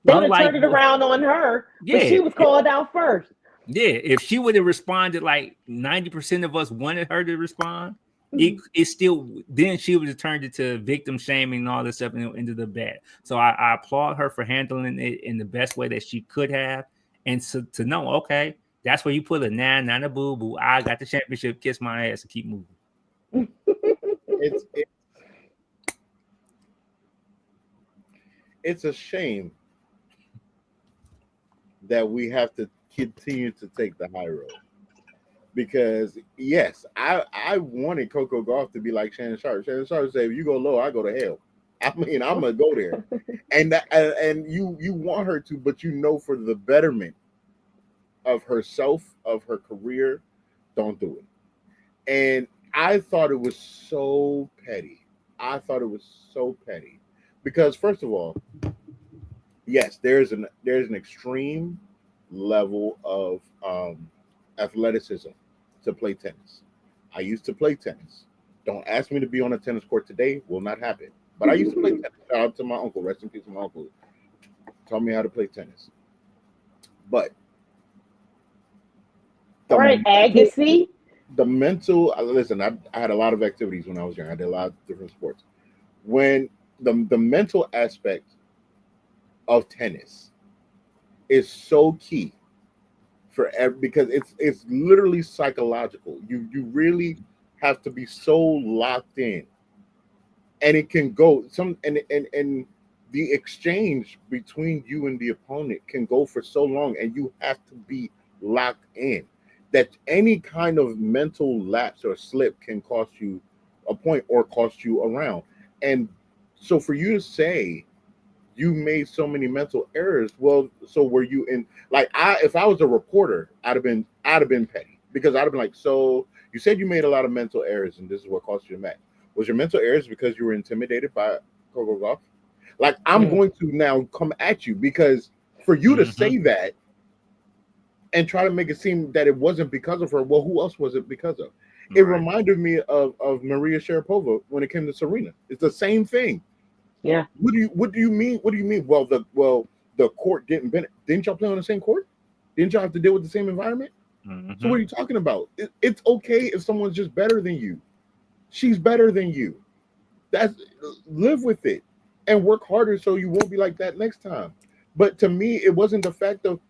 They would have turned it around on her, but she was called out first. Yeah, if she would have responded like 90% of us wanted her to respond, it still, then she would have turned it to victim shaming and all this stuff into the bad. So I applaud her for handling it in the best way that she could have. And so to know, okay, that's where you put a not a boo-boo. I got the championship, kiss my ass and keep moving. It's a shame that we have to continue to take the high road, because yes, I wanted Coco Gauff to be like Shannon Sharp. Shannon Sharp said, if you go low, I go to hell. I mean, I'm gonna go there, and you want her to, but you know, for the betterment of herself, of her career, don't do it. And I thought it was so petty. Because first of all, yes, there's an extreme level of athleticism to play tennis. I used to play tennis. Don't ask me to be on a tennis court today. Will not happen. But I used to play tennis. Shout out to my uncle. Rest in peace, my uncle. Taught me how to play tennis. But all right, Agassi. The mental, listen, I had a lot of activities when I was young. I did a lot of different sports. When the mental aspect of tennis is so key because it's literally psychological. You really have to be so locked in and it can go and the exchange between you and the opponent can go for so long, and you have to be locked in that any kind of mental lapse or slip can cost you a point or cost you a round. And so for you to say you made so many mental errors, well, so were you in, like, if I was a reporter, I'd have been petty, because I'd have been like, so you said you made a lot of mental errors and this is what cost you the match. Was your mental errors because you were intimidated by Coco Gauff? Like, I'm going to now come at you, because for you to say that and try to make it seem that it wasn't because of her, well, who else was it because of? It reminded me of Maria Sharapova when it came to Serena. It's the same thing. Yeah. What do you mean? What do you mean? Well, the court didn't benefit. Didn't y'all play on the same court? Didn't y'all have to deal with the same environment? So what are you talking about? It's okay if someone's just better than you. She's better than you. Live with it and work harder so you won't be like that next time. But to me, it wasn't the fact of,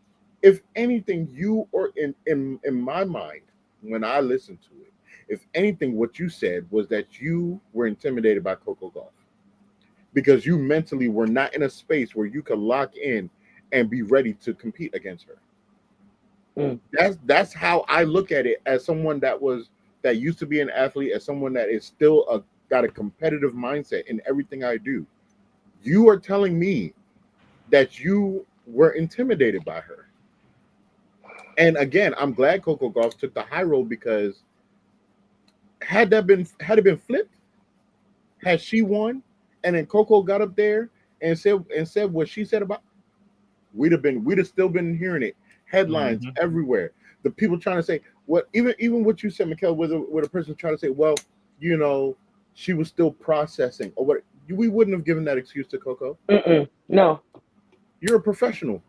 if anything, you, or in my mind, when I listened to it, if anything, what you said was that you were intimidated by Coco Gauff because you mentally were not in a space where you could lock in and be ready to compete against her. That's how I look at it, as someone that used to be an athlete, as someone that is still got a competitive mindset in everything I do. You are telling me that you were intimidated by her. And again, I'm glad Coco Gauff took the high road, because had it been flipped, had she won and then Coco got up there and said what she said about, we'd have still been hearing it, headlines everywhere. The people trying to say what, even what you said, Mikkel, with a person trying to say, well, she was still processing, or what. We wouldn't have given that excuse to Coco. No. You're a professional.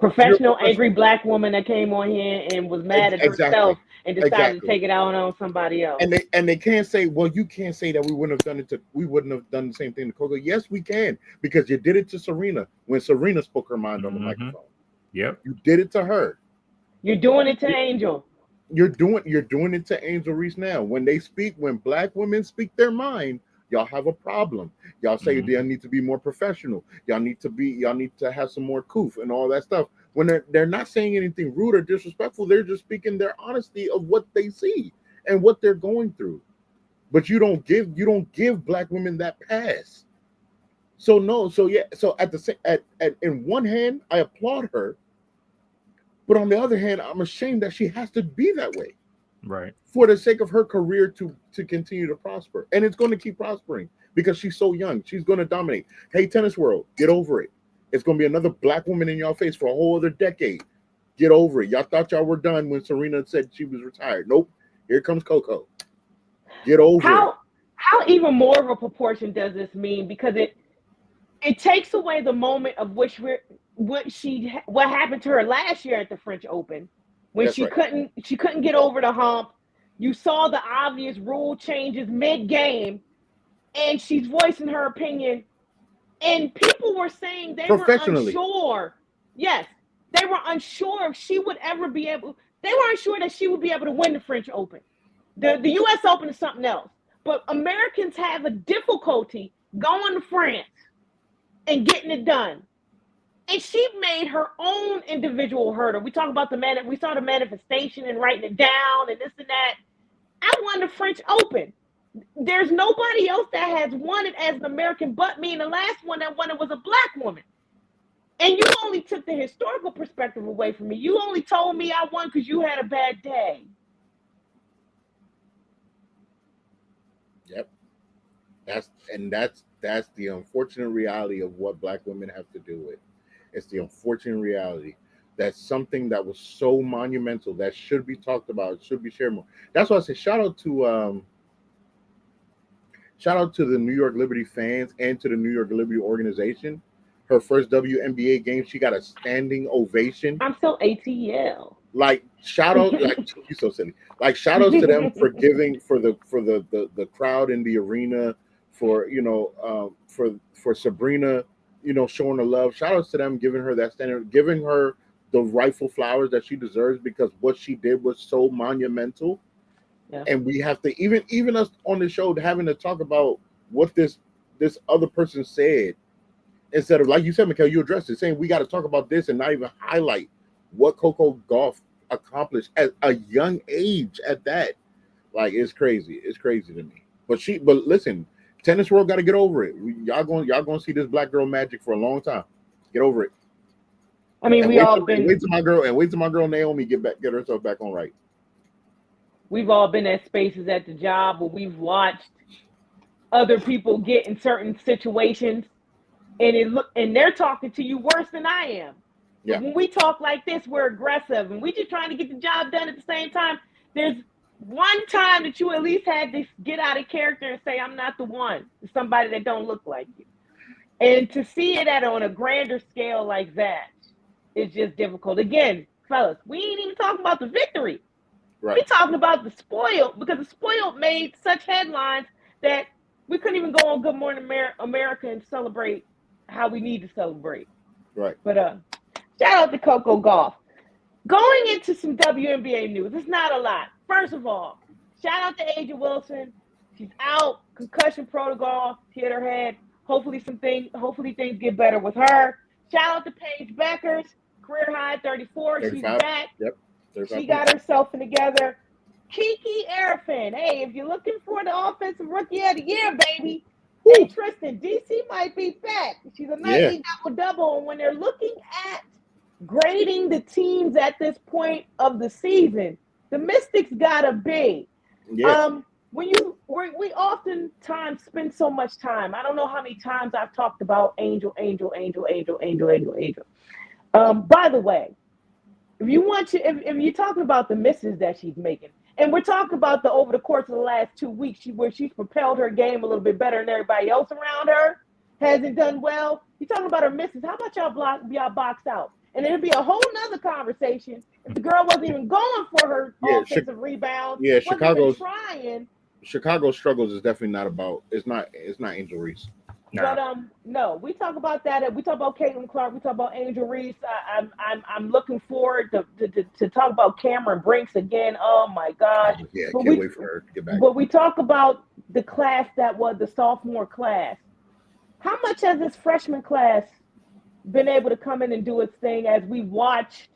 Angry black woman that came on here and was mad at herself and decided to take it out on somebody else. And they can't say, well, you can't say that we wouldn't have done the same thing to Coco. Yes, we can, because you did it to Serena when Serena spoke her mind on the microphone. Yep. You did it to her. You're doing it to Angel. You're doing it to Angel Reese now. When black women speak their mind, y'all have a problem. Y'all say they need to be more professional. Y'all need to have some more coof and all that stuff. When they're not saying anything rude or disrespectful, they're just speaking their honesty of what they see and what they're going through. But you don't give black women that pass. So in one hand, I applaud her, but on the other hand, I'm ashamed that she has to be that way. Right. For the sake of her career to continue to prosper. And it's going to keep prospering because she's so young. She's going to dominate. Hey, tennis world, get over it. It's going to be another black woman in y'all face for a whole other decade. Get over it. Y'all thought y'all were done when Serena said she was retired. Nope. Here comes Coco. Get over it. How even more of a proportion does this mean? Because it takes away the moment of what happened to her last year at the French Open. When she couldn't get over the hump. You saw the obvious rule changes mid-game, and she's voicing her opinion. And people were saying they were unsure. Yes, they were unsure if she would ever be able. They were unsure that she would be able to win the French Open. The U.S. Open is something else. But Americans have a difficulty going to France and getting it done. And she made her own individual hurdle. We talk about we saw the manifestation and writing it down and this and that. I won the French Open. There's nobody else that has won it as an American but me. And the last one that won it was a black woman. And you only took the historical perspective away from me. You only told me I won because you had a bad day. Yep. That's the unfortunate reality of what black women have to do with. It's the unfortunate reality. That's something that was so monumental that should be talked about, should be shared more. That's why I say shout out to the New York Liberty fans and to the New York Liberty organization. Her first WNBA game, she got a standing ovation. I'm so ATL. Like shout out, like you're so silly. Like shout outs to them for giving for the crowd in the arena, for for Sabrina, showing the love. Shout outs to them, giving her that standard, giving her the rightful flowers that she deserves, because what she did was so monumental. Yeah. And we have to, even us on the show, having to talk about what this this other person said, instead of, like you said, Mikhail, you addressed it, saying we got to talk about this and not even highlight what Coco Gauff accomplished at a young age at that. Like, it's crazy. It's crazy to me. But listen, tennis world got to get over it. Y'all going to see this black girl magic for a long time. Get over it. I mean, wait till my girl Naomi get herself back on right. We've all been at spaces at the job where we've watched other people get in certain situations, and they're talking to you worse than I am. Yeah. When we talk like this, we're aggressive, and we just trying to get the job done at the same time. There's one time that you at least had to get out of character and say, I'm not the one. It's somebody that don't look like you. And to see it on a grander scale like that is just difficult. Again, fellas, we ain't even talking about the victory. Right. We're talking about the spoiled, because the spoiled made such headlines that we couldn't even go on Good Morning America and celebrate how we need to celebrate. Right. But shout out to Coco Gauff. Going into some WNBA news, it's not a lot. First of all, shout out to Aja Wilson. She's out, concussion protocol. She hit her head. Hopefully things get better with her. Shout out to Paige Beckers, career high 34. 35. She's back. Yep. 35. She got herself together. Kiki Arafin. Hey, if you're looking for the offensive rookie of the year, baby. Woo. Hey, Tristan, DC might be back. She's a nightly double-double. And when they're looking at grading the teams at this point of the season, the Mystics gotta be. Yeah. We oftentimes spend so much time. I don't know how many times I've talked about Angel. By the way, if you're talking about the misses that she's making, and we're talking about over the course of the last 2 weeks, where she's propelled her game a little bit better than everybody else around her, hasn't done well. You're talking about her misses. How about y'all box out? And it'd be a whole nother conversation if the girl wasn't even going for her offensive rebounds. Yeah, Chicago's struggles is definitely not about. It's not Angel Reese. Nah. But no, we talk about that. We talk about Caitlin Clark. We talk about Angel Reese. I'm looking forward to talk about Cameron Brinks again. Oh my God! Yeah, I can't wait for her to get back. But we talk about the class that was the sophomore class. How much has this freshman class been able to come in and do its thing as we've watched?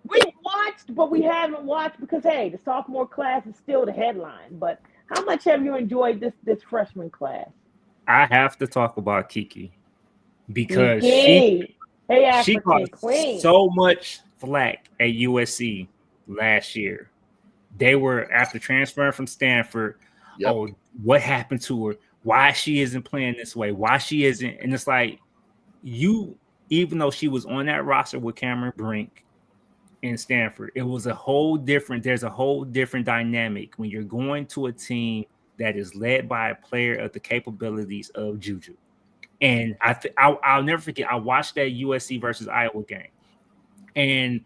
We've watched, but we haven't watched because, hey, the sophomore class is still the headline. But how much have you enjoyed this freshman class? I have to talk about Kiki because she got so much flack at USC last year. They were, after transferring from Stanford, oh, what happened to her? Why she isn't playing this way? Why she isn't? And it's like, even though she was on that roster with Cameron Brink in Stanford, there's a whole different dynamic when you're going to a team that is led by a player of the capabilities of Juju. And I'll never forget, I watched that USC versus Iowa game. And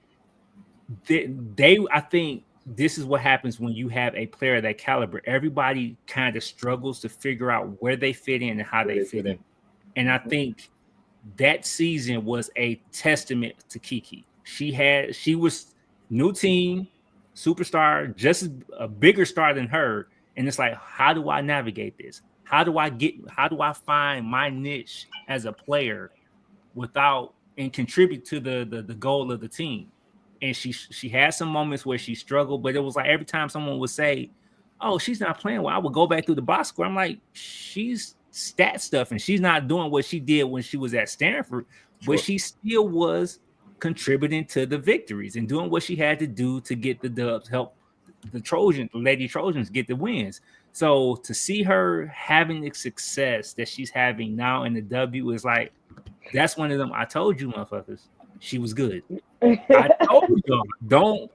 I think this is what happens when you have a player of that caliber. Everybody kind of struggles to figure out where they fit in and how they fit in. And I think that season was a testament to Kiki. She was new team, superstar, just a bigger star than her. And it's like, how do I navigate this? How do I find my niche as a player and contribute to the goal of the team? And she had some moments where she struggled, but it was like every time someone would say, oh, she's not playing well, I would go back through the box score. I'm like, she's stat stuff and she's not doing what she did when she was at Stanford, but she still was contributing to the victories and doing what she had to do to get the dubs, help the Lady Trojans get the wins. So to see her having the success that she's having now in the W is like, that's one of them. I told you, motherfuckers, she was good. I told y'all,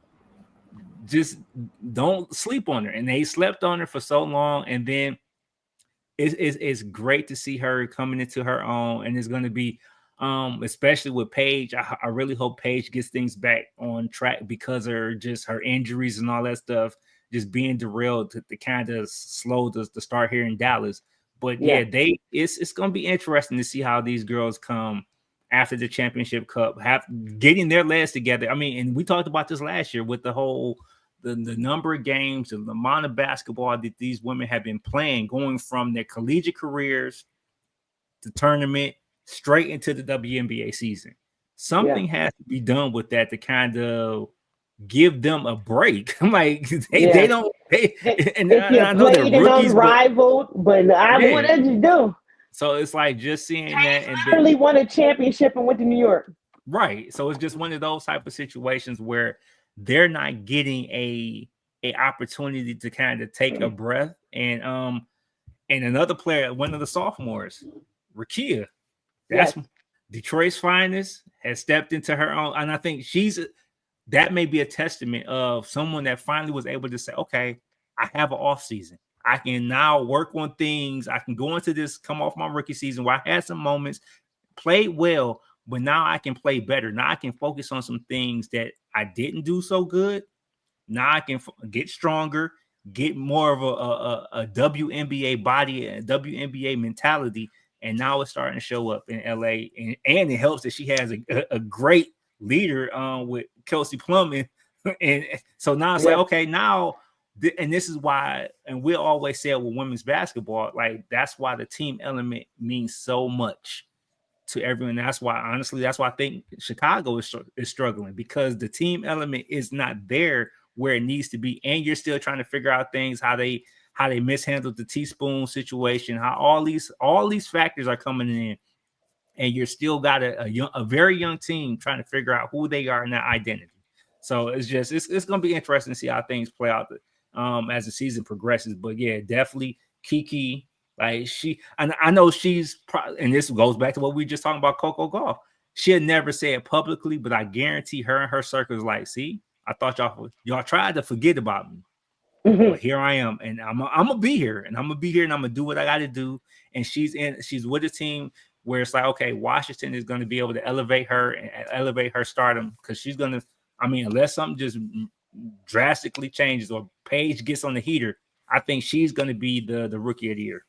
don't sleep on her. And they slept on her for so long. And then it's great to see her coming into her own. And it's going to be, especially with Paige. I really hope Paige gets things back on track because of her injuries and all that stuff just being derailed to kind of slow the start here in Dallas. But it's going to be interesting to see how these girls come after the championship cup, getting their legs together. I mean, and we talked about this last year with the whole the number of games and the amount of basketball that these women have been playing, going from their collegiate careers the tournament straight into the WNBA season. Something has to be done with that to kind of give them a break. I'm like, they don't. And I know they're rookies, unrivaled, but what did you do? So it's like just seeing that, and literally won a championship and went to New York. Right. So it's just one of those type of situations where they're not getting a opportunity to kind of take a breath. And another player, one of the sophomores, Rakia, that's Detroit's finest, has stepped into her own. And I think that may be a testament of someone that finally was able to say, okay, I have an off season. I can now work on things. I can go into this, come off my rookie season where I had some moments, played well, but now I can play better. Now I can focus on some things that I didn't do so good. Now I can get stronger, get more of a WNBA body, a WNBA mentality, and now it's starting to show up in LA. And it helps that she has a great leader with Kelsey Plum, and so now it's like, okay, now. And this is why, and we always say it with women's basketball, like that's why the team element means so much to everyone. That's why, honestly, that's why I think Chicago is struggling, because the team element is not there where it needs to be, and you're still trying to figure out things, how they mishandled the teaspoon situation, how all these factors are coming in, and you're still got a very young team trying to figure out who they are and their identity. So it's just it's going to be interesting to see how things play out as the season progresses. But yeah, definitely Kiki. Like I know she's and this goes back to what we just talking about, Coco Gauff. She'll never say it publicly, but I guarantee her and her circle is like, see, I thought y'all tried to forget about me, but here I am, and I'm gonna be here, and I'm gonna do what I got to do. And she's with a team where it's like, okay, Washington is going to be able to elevate her and elevate her stardom, because she's going to, I mean, unless something just drastically changes or Paige gets on the heater, I think she's going to be the rookie of the year.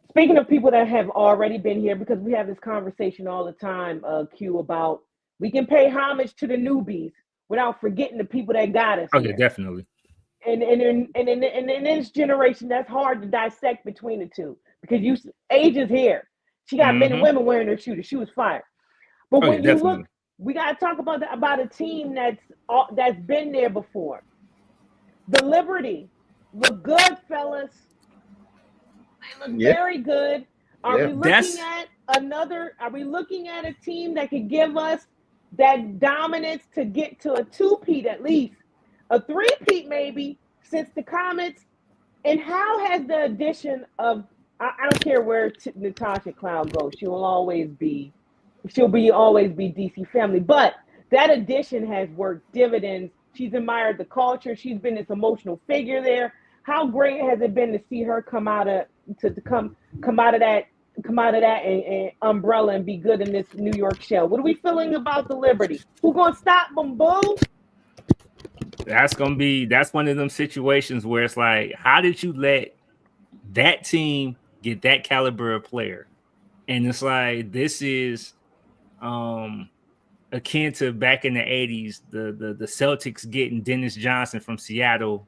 Speaking of people that have already been here, because we have this conversation all the time, Q, about we can pay homage to the newbies without forgetting the people that got us. Okay, definitely. And in this generation, that's hard to dissect between the two, because age is here. She got men and women wearing her shoe. The shoe is fire. But when you look, we got to talk about a team that's been there before. The Liberty look good, fellas. They look very good. Are we looking at a team that could give us that dominance to get to a 2-peat at least, a 3-peat maybe, since the Comets? And how has the addition of, I don't care where Natasha Cloud goes, she'll always be DC family, but that addition has worked dividends. She's admired the culture. She's been this emotional figure there. How great has it been to see her come out of that and umbrella and be good in this New York shell? What are we feeling about the Liberty? Who gonna stop them, boo? That's one of them situations where it's like, how did you let that team get that caliber of player? And it's like, this is akin to back in the 80s, the Celtics getting Dennis Johnson from Seattle.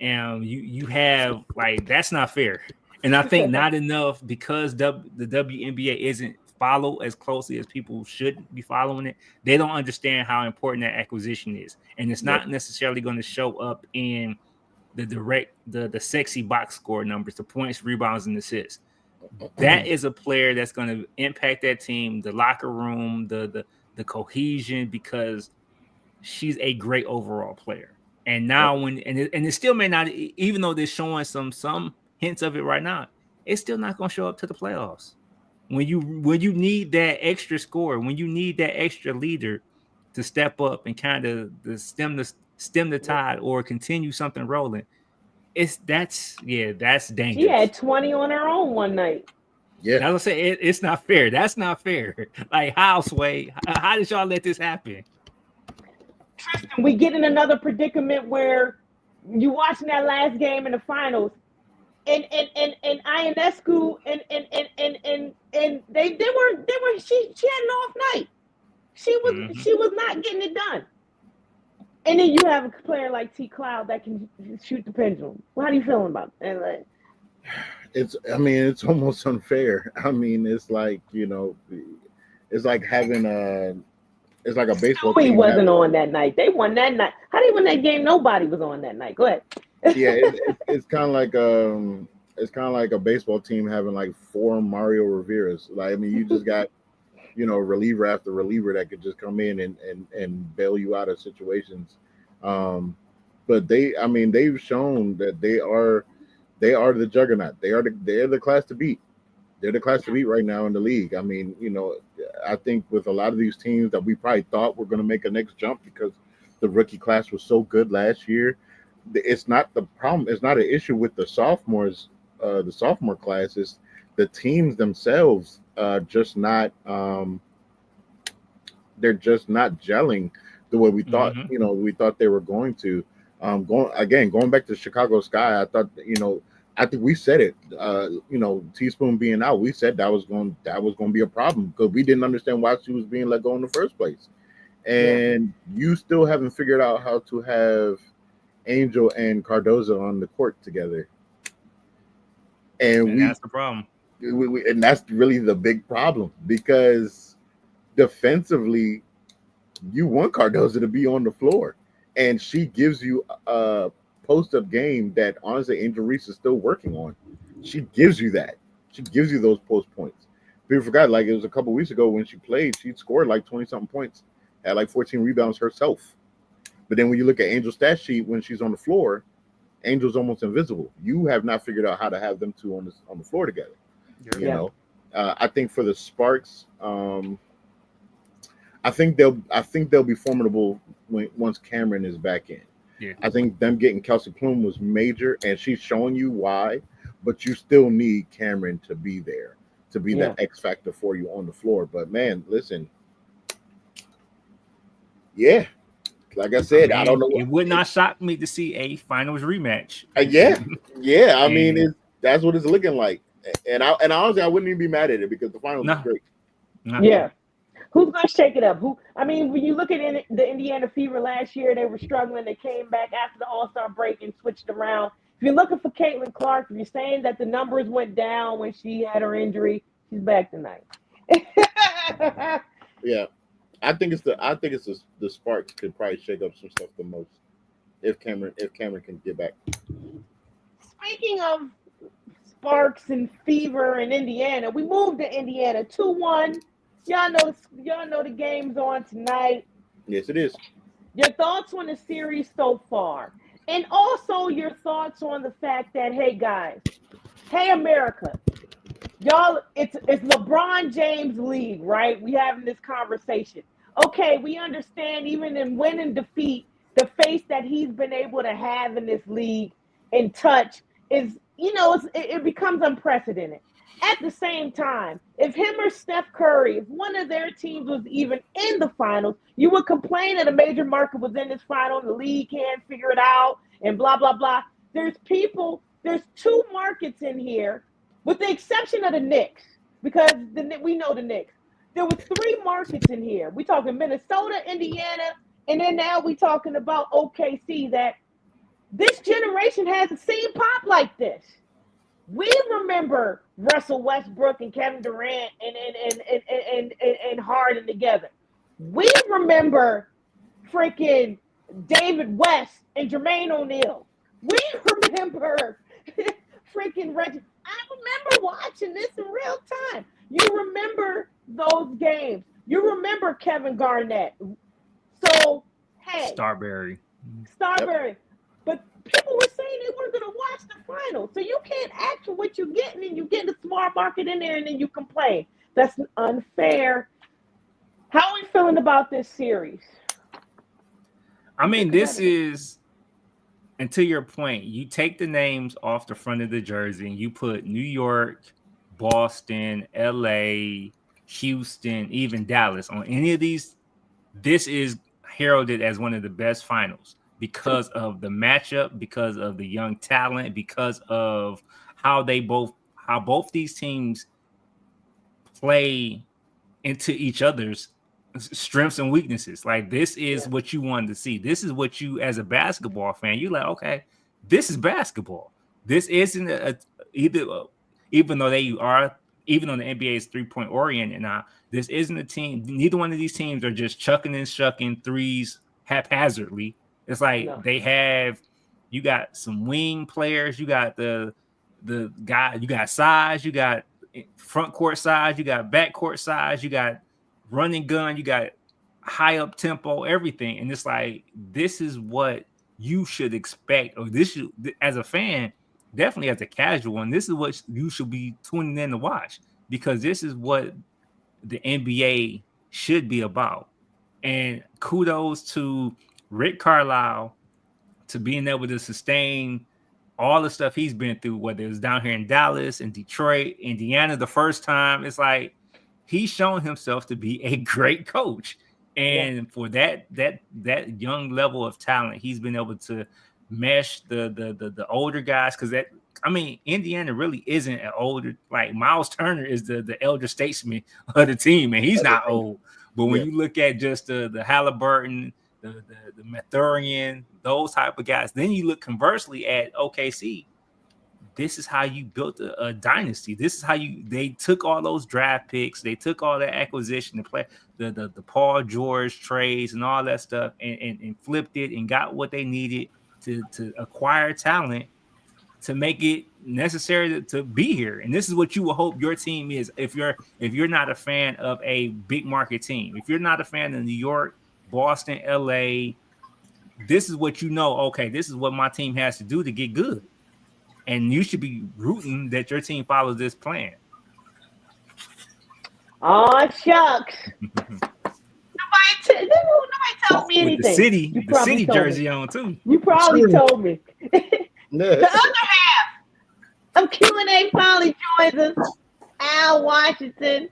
And you have, like, that's not fair. And I think not enough, because the WNBA isn't followed as closely as people should be following it. They don't understand how important that acquisition is. And it's not necessarily going to show up in the sexy box score numbers, the points, rebounds, and assists. That is a player that's going to impact that team, the locker room, the cohesion, because she's a great overall player. And now it still may not, even though they're showing some hints of it right now, it's still not going to show up to the playoffs. When you need that extra scorer, when you need that extra leader to step up and kind of stem the tide or continue something rolling, that's dangerous. She had 20 on her own one night. Yeah, I was saying it's not fair. That's not fair. Like, how, Sway? How did y'all let this happen? Tristan, we get in another predicament where you watching that last game in the finals, and Ionescu and they were she had an off night. She was not getting it done. And then you have a player like T. Cloud that can shoot the pendulum. Well, how do you feel about it? it's almost unfair. I mean, it's like, it's like having it's like a baseball He team wasn't having. on that night. They won that night. How they win that game? Nobody was on that night. Go ahead. Yeah, it's kind of like it's kind of like a baseball team having like four Mario Riveras. Like, I mean, you just got, reliever after reliever that could just come in and bail you out of situations. Um, but I mean, they've shown that they are the juggernaut. They're the class to beat. They're the class to beat right now in the league. I mean, I think with a lot of these teams that we probably thought were going to make a next jump because the rookie class was so good last year, it's not the problem. It's not an issue with the sophomores, the sophomore classes. The teams themselves just not. They're just not gelling the way we thought. Mm-hmm. We thought they were going to. Going back to Chicago Sky, I thought, I think we said it. Teaspoon being out, we said that was going to be a problem because we didn't understand why she was being let go in the first place. And you still haven't figured out how to have Angel and Cardozo on the court together. And that's the problem. And that's really the big problem because defensively, you want Cardozo to be on the floor, and she gives you a post-up game that honestly Angel Reese is still working on. She gives you that. She gives you those post points. People forgot, like it was a couple weeks ago when she played, she scored like 20-something points, had like 14 rebounds herself. But then when you look at Angel's stat sheet when she's on the floor, Angel's almost invisible. You have not figured out how to have them two on the floor together. I think for the Sparks, I think they'll be formidable once Cameron is back in. Yeah. I think them getting Kelsey Plum was major, and she's showing you why. But you still need Cameron to be there, to be that X factor for you on the floor. But man, listen, like I said, I don't know. It would not shock me to see a finals rematch. I mean, that's what it's looking like. And honestly, I wouldn't even be mad at it because the finals is great. Yeah. Who's going to shake it up? I mean, when you look at the Indiana Fever last year, they were struggling. They came back after the All-Star break and switched around. If you're looking for Caitlin Clark, if you're saying that the numbers went down when she had her injury, she's back tonight. Yeah. I think it's the Sparks could probably shake up some stuff the most if Cameron can get back. Speaking of Sparks and Fever in Indiana, we moved to Indiana 2-1. Y'all know the game's on tonight. Yes, it is. Your thoughts on the series so far, and also your thoughts on the fact that, hey guys, hey America, y'all, it's LeBron James league, right? We having this conversation. Okay, we understand even in win and defeat, the face that he's been able to have in this league and touch is, it becomes unprecedented. At the same time, if him or Steph Curry, if one of their teams was even in the finals, you would complain that a major market was in this final and the league can't figure it out and blah, blah, blah. There's two markets in here, with the exception of the Knicks, because we know the Knicks. There was three markets in here. We talking Minnesota, Indiana, and then now we talking about OKC, that this generation hasn't seen pop like this. We remember Russell Westbrook and Kevin Durant and Harden together. We remember freaking David West and Jermaine O'Neal. We remember freaking Reggie. I remember watching this in real time. You remember those games. You remember Kevin Garnett. So, hey. Starberry. Yep. But people were saying they weren't going to watch the finals. So you can't ask for what you're getting, and you get a smart market in there, and then you complain. That's unfair. How are we feeling about this series? I mean, this is, and to your point, you take the names off the front of the jersey, and you put New York, Boston, LA, Houston, even Dallas on any of these. This is heralded as one of the best finals because of the matchup, because of the young talent, because of how both these teams play into each other's strengths and weaknesses. Like, this is what you wanted to see. This is what you, as a basketball fan, you're like, okay, this is basketball. This isn't either even though the NBA is 3-point oriented now, this isn't a team. Neither one of these teams are just chucking and shucking threes haphazardly. It's like you got some wing players, you got the guy, you got size, you got front court size, you got back court size, you got running gun, you got high up tempo, everything. And it's like, this is what you should expect, or this should, as a fan, definitely as a casual, and this is what you should be tuning in to watch, because this is what the NBA should be about. And kudos to Rick Carlisle to being able to sustain all the stuff he's been through, whether it was down here in Dallas, in Detroit, Indiana the first time. It's like he's shown himself to be a great coach. And for that young level of talent, he's been able to mesh the older guys, because Indiana really isn't an older, like Miles Turner is the elder statesman of the team, and he's not old. But when you look at just the Halliburton, the Mathurian, those type of guys, then you look conversely at OKC. This is how you built a dynasty. This is how they took all those draft picks, they took all that acquisition to play the Paul George trades and all that stuff, and flipped it and got what they needed to acquire talent to make it necessary to be here. And this is what you will hope your team is if you're not a fan of a big market team. If you're not a fan of New York, Boston, LA, this is what you know, okay, this is what my team has to do to get good. And you should be rooting that your team follows this plan. Oh, shucks. Nobody told me anything. The city jersey on too. You probably told me. The other half of Q&A finally joins us. Al Washington.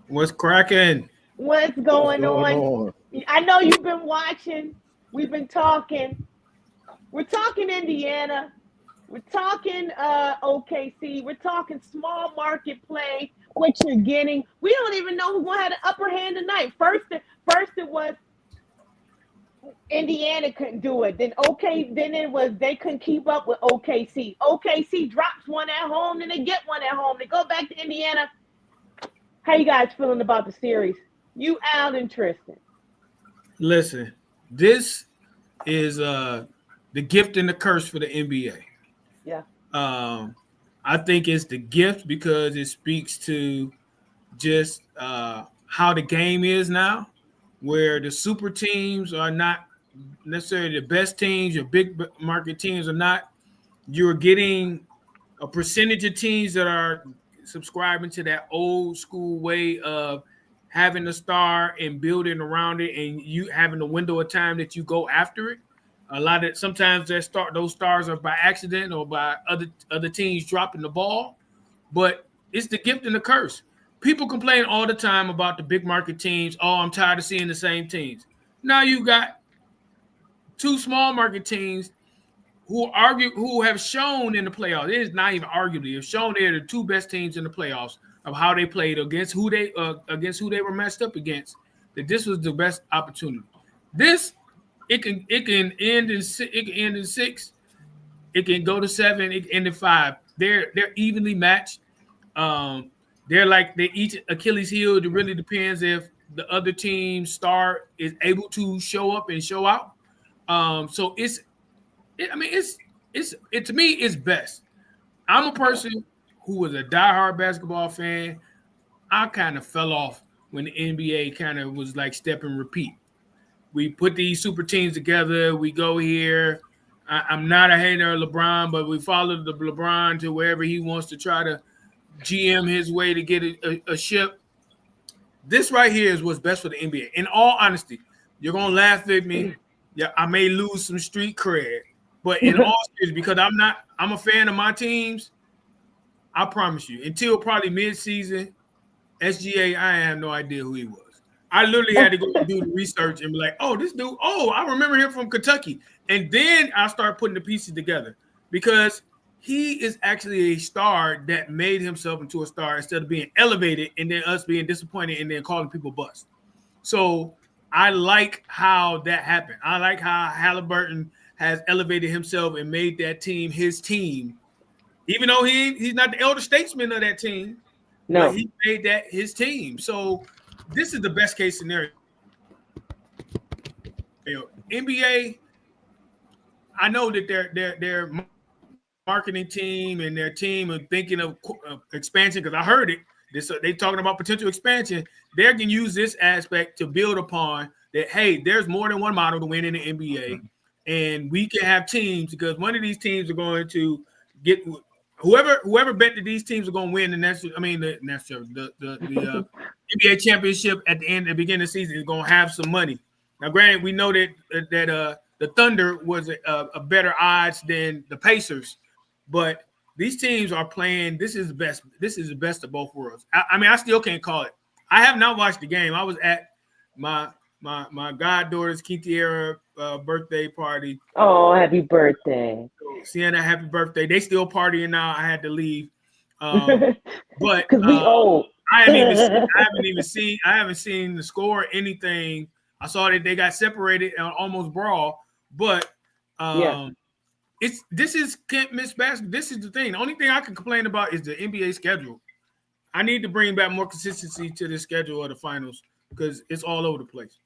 What's cracking? What's going on? I know you've been watching. We've been talking. We're talking Indiana. We're talking OKC. We're talking small market play, what you're getting. We don't even know who's going to have the upper hand tonight. First it was Indiana couldn't do it. Then it was they couldn't keep up with OKC. OKC drops one at home, then they get one at home. They go back to Indiana. How you guys feeling about the series? You, Al, and Tristan. Listen, this is the gift and the curse for the NBA. Yeah. I think it's the gift because it speaks to just how the game is now, where the super teams are not necessarily the best teams, your big market teams are not. You're getting a percentage of teams that are subscribing to that old school way of having a star and building around it, and you having a window of time that you go after it. A lot of sometimes those stars are by accident or by other teams dropping the ball, but it's the gift and the curse. People complain all the time about the big market teams. Oh, I'm tired of seeing the same teams. Now you got two small market teams who have shown in the playoffs. It is not even arguably. Have shown they're the two best teams in the playoffs of how they played against who they were matched up against. That this was the best opportunity. It can end in 6. It can go to 7. It can end in 5. They're evenly matched. They're like they each Achilles heel. It really depends if the other team's star is able to show up and show out. So to me it's best. I'm a person who was a diehard basketball fan. I kind of fell off when the NBA kind of was like step and repeat. We put these super teams together. We go here. I'm not a hater of LeBron, but we follow the LeBron to wherever he wants to try to GM his way to get a ship. This right here is what's best for the NBA. In all honesty, you're going to laugh at me. Yeah, I may lose some street cred, but in all seriousness, because I'm a fan of my teams, I promise you, until probably mid-season, SGA, I have no idea who he was. I literally had to go do the research and be like, oh, this dude, I remember him from Kentucky. And then I start putting the pieces together because he is actually a star that made himself into a star instead of being elevated and then us being disappointed and then calling people bust. So I like how that happened. I like how Halliburton has elevated himself and made that team his team even though he's not the elder statesman of that team, but he made that his team. So this is the best case scenario. NBA, I know that their marketing team and their team are thinking of expansion, because I heard it. They talking about potential expansion. They can use this aspect to build upon that. Hey, there's more than one model to win in the NBA, and we can have teams, because one of these teams are going to get whoever bet that these teams are going to win the NBA championship at the beginning of the season is going to have some money. Now, granted, we know that the Thunder was a better odds than the Pacers, but these teams are playing. This is the best. This is the best of both worlds. I mean, I still can't call it. I have not watched the game. I was at my goddaughter's Quintiera birthday party. Oh, happy birthday! So, Sienna, happy birthday! They still partying now. I had to leave, but because we old. I haven't seen the score or anything. I saw that they got separated and almost brawl, but this is can't miss basketball. This is the thing. The only thing I can complain about is the NBA schedule. I need to bring back more consistency to the schedule of the finals, because it's all over the place.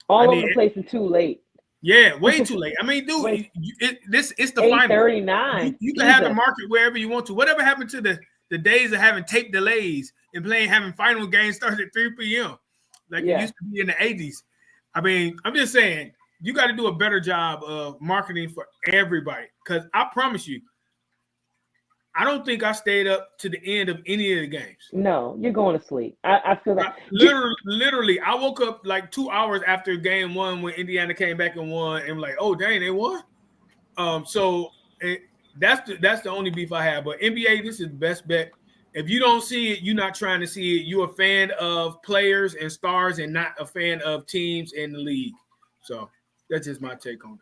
All over the place and too late. Yeah, way too late. I mean, dude, it's the final. 8:39. You can have the market wherever you want to. Whatever happened to the days of having tape delays and having final games start at 3 p.m. like it used to be in the 80s. I mean, I'm just saying, you got to do a better job of marketing for everybody, because I promise you, I don't think I stayed up to the end of any of the games. No, you're going to sleep. I feel that. Literally, I woke up like 2 hours after game one when Indiana came back and won, and like, oh dang, they won. So that's the only beef I have. But NBA, this is the best bet. If you don't see it, you're not trying to see it. You're a fan of players and stars, and not a fan of teams in the league. So that's just my take on it.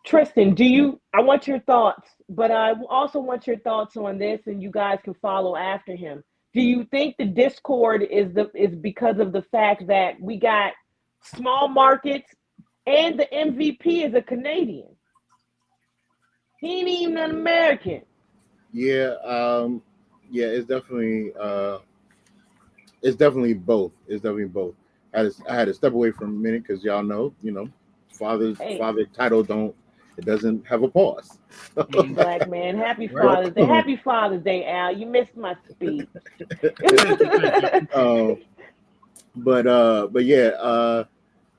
Tristan, I want your thoughts, but I also want your thoughts on this, and you guys can follow after him. Do you think the discord is because of the fact that we got small markets and the MVP is a Canadian? He ain't even an American. Yeah, it's definitely both. It's definitely both. I had to step away for a minute because y'all know, father title it doesn't have a pause. Black man, happy Father's Day. Happy Father's Day, Al. You missed my speech. But yeah,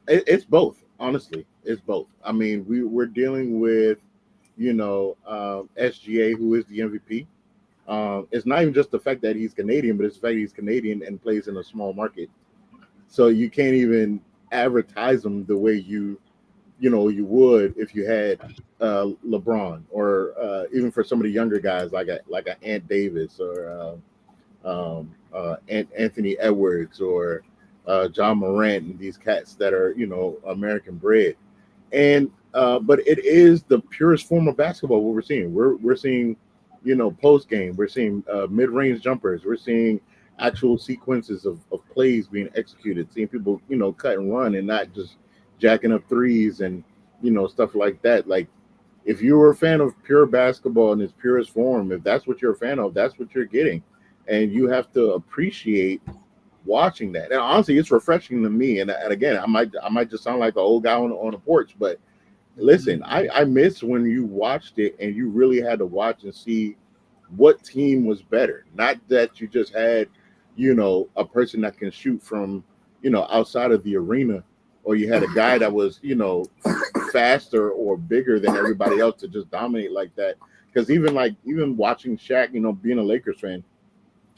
it's both. Honestly, it's both. I mean, we're dealing with, SGA, who is the MVP. It's not even just the fact that he's Canadian, but it's the fact he's Canadian and plays in a small market. So you can't even advertise him the way you would if you had LeBron, or even for some of the younger guys like a Ant Davis or Anthony Edwards or John Morant, and these cats that are American bred. And but it is the purest form of basketball. What we're seeing, we're seeing post game, we're seeing mid-range jumpers, we're seeing actual sequences of plays being executed, seeing people cut and run and not just jacking up threes and stuff like that. Like, if you were a fan of pure basketball in its purest form, if that's what you're a fan of, that's what you're getting, and you have to appreciate watching that. And honestly, it's refreshing to me. And again, I might just sound like an old guy on a porch, but listen, I miss when you watched it and you really had to watch and see what team was better. Not that you just had a person that can shoot from outside of the arena, or you had a guy that was, faster or bigger than everybody else to just dominate like that. Because even watching Shaq, being a Lakers fan,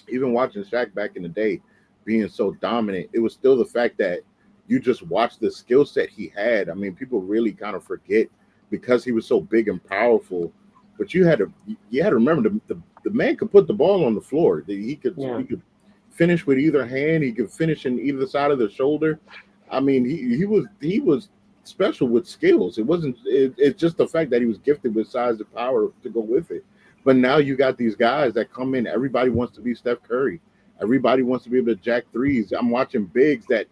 even watching Shaq back in the day being so dominant, it was still the fact that you just watched the skill set he had. I mean, people really kind of forget because he was so big and powerful. But you had to remember the man could put the ball on the floor. He could finish with either hand. He could finish in either side of the shoulder. I mean, he was special with skills. It's just the fact that he was gifted with size and power to go with it. But now you got these guys that come in. Everybody wants to be Steph Curry. Everybody wants to be able to jack threes. I'm watching bigs that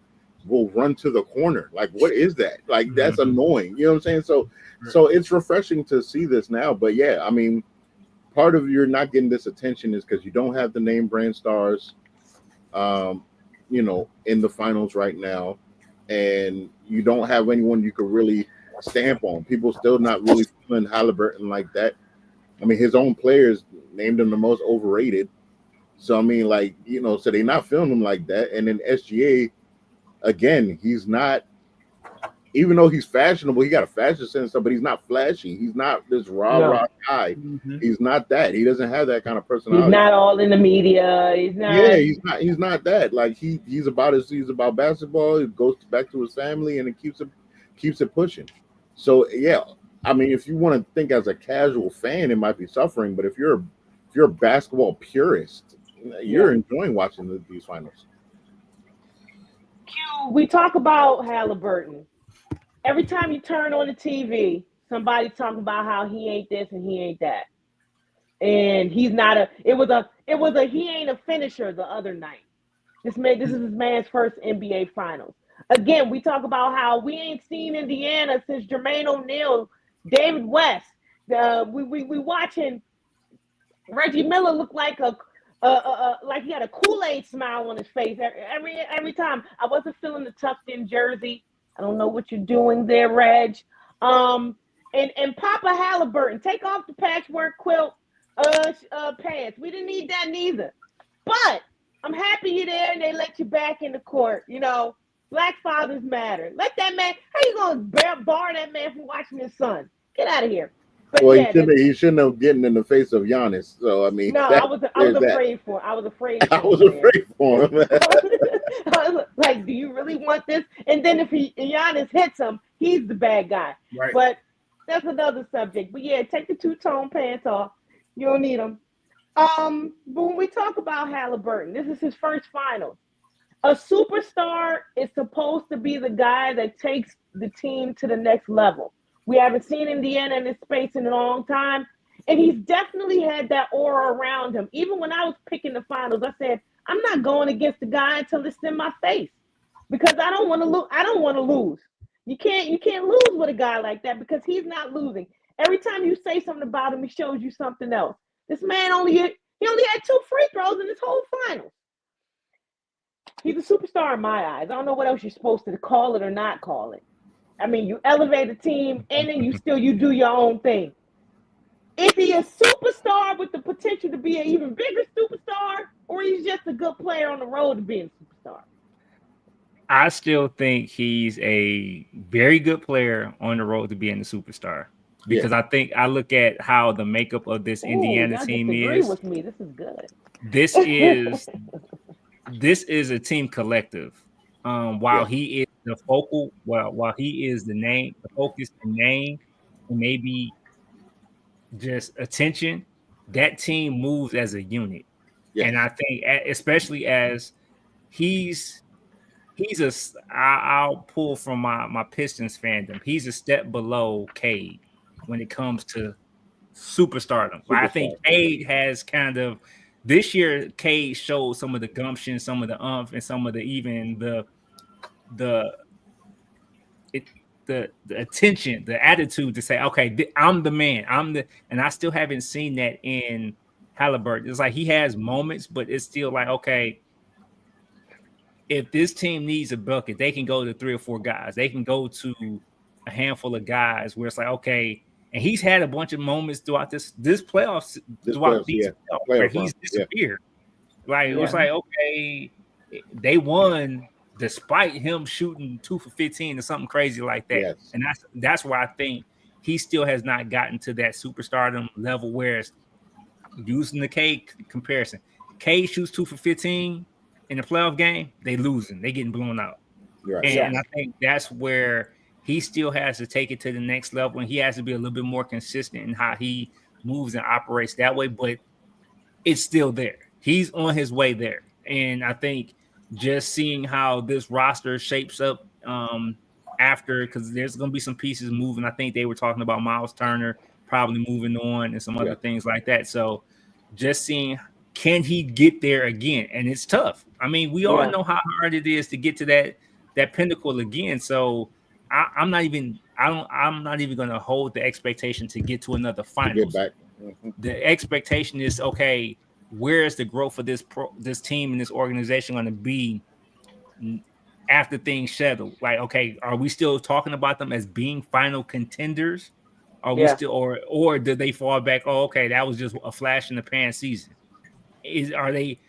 will run to the corner. Like, what is that? Like, that's annoying. You know what I'm saying? So it's refreshing to see this now. But yeah, I mean, part of you're not getting this attention is because you don't have the name brand stars, you know, in the finals right now, and you don't have anyone you could really stamp on. People still not really feeling Halliburton like that. I mean, his own players named him the most overrated. So I mean, like, you know, so they're not feeling him like that. And then SGA, again, he's not. Even though he's fashionable, he got a fashion sense, but he's not flashy. He's not this rah guy. Mm-hmm. He's not that. He doesn't have that kind of personality. He's not all in the media. He's not. Yeah, he's not that. Like he's about basketball. He goes back to his family and it keeps it pushing. So yeah, I mean, if you want to think as a casual fan, it might be suffering. But if you're a basketball purist, you're enjoying watching these finals. We talk about Halliburton. Every time you turn on the TV, somebody's talking about how he ain't this and he ain't that. And he's not he ain't a finisher the other night. This is his man's first NBA finals. Again, we talk about how we ain't seen Indiana since Jermaine O'Neal, David West. We watching Reggie Miller look like like he had a Kool-Aid smile on his face every time. I wasn't feeling the tucked in jersey. I don't know what you're doing there, Reg. And Papa Halliburton, take off the patchwork quilt pants. We didn't need that neither. But I'm happy you're there and they let you back in the court. You know, Black fathers matter. Let that man. How you gonna bar that man from watching his son? Get out of here. But well, yeah, he shouldn't have gotten in the face of Giannis. So I mean, no, I was afraid for. I was afraid. I was afraid for him. I was like, do you really want this? And then if Giannis hits him, he's the bad guy. Right. But that's another subject. But yeah, take the two-tone pants off. You don't need them. But when we talk about Halliburton, this is his first finals. A superstar is supposed to be the guy that takes the team to the next level. We haven't seen Indiana in this space in a long time. And he's definitely had that aura around him. Even when I was picking the finals, I said, I'm not going against the guy until it's in my face. Because I don't want to lose. I don't want to lose. You can't lose with a guy like that because he's not losing. Every time you say something about him, he shows you something else. This man only had 2 free throws in this whole finals. He's a superstar in my eyes. I don't know what else you're supposed to call it or not call it. I mean, you elevate the team and then you do your own thing. Is he a superstar with the potential to be an even bigger superstar, or he's just a good player on the road to being a superstar? I still think he's a very good player on the road to being a superstar. Because I think I look at how the makeup of this Indiana team is. With me. This is good. This is a team collective. While he is the focal, while he is the name, the focus, the name, and maybe just attention, that team moves as a unit. Yes. And I think, especially as I'll pull from my Pistons fandom. He's a step below Cade when it comes to superstardom. I think Cade has kind of this year. Cade showed some of the gumption, some of the and some of the attention, the attitude to say, okay, I'm the man. And I still haven't seen that in Halliburton. It's like he has moments, but it's still like, okay, if this team needs a bucket, they can go to 3 or 4 guys. They can go to a handful of guys where it's like, okay, and he's had a bunch of moments throughout this playoffs, where he's disappeared. Like it was like, okay, they won despite him shooting 2 for 15 or something crazy like that. Yes. And that's why I think he still has not gotten to that superstardom level. Whereas using the Cade comparison, Cade shoots 2 for 15 in the playoff game, they losing, they getting blown out. Right. And I think that's where he still has to take it to the next level, and he has to be a little bit more consistent in how he moves and operates that way. But it's still there. He's on his way there, and I think just seeing how this roster shapes up after, because there's going to be some pieces moving. I think they were talking about Miles Turner probably moving on and some other things like that. So just seeing, can he get there again? And it's tough. I mean, we all know how hard it is to get to that pinnacle again. So I'm not even going to hold the expectation to get to another finals. The expectation is, okay, where is the growth of this team and this organization going to be after things settle? Like, okay, are we still talking about them as being final contenders? Are we still, or did they fall back? Oh, okay, that was just a flash in the pan season. Are they?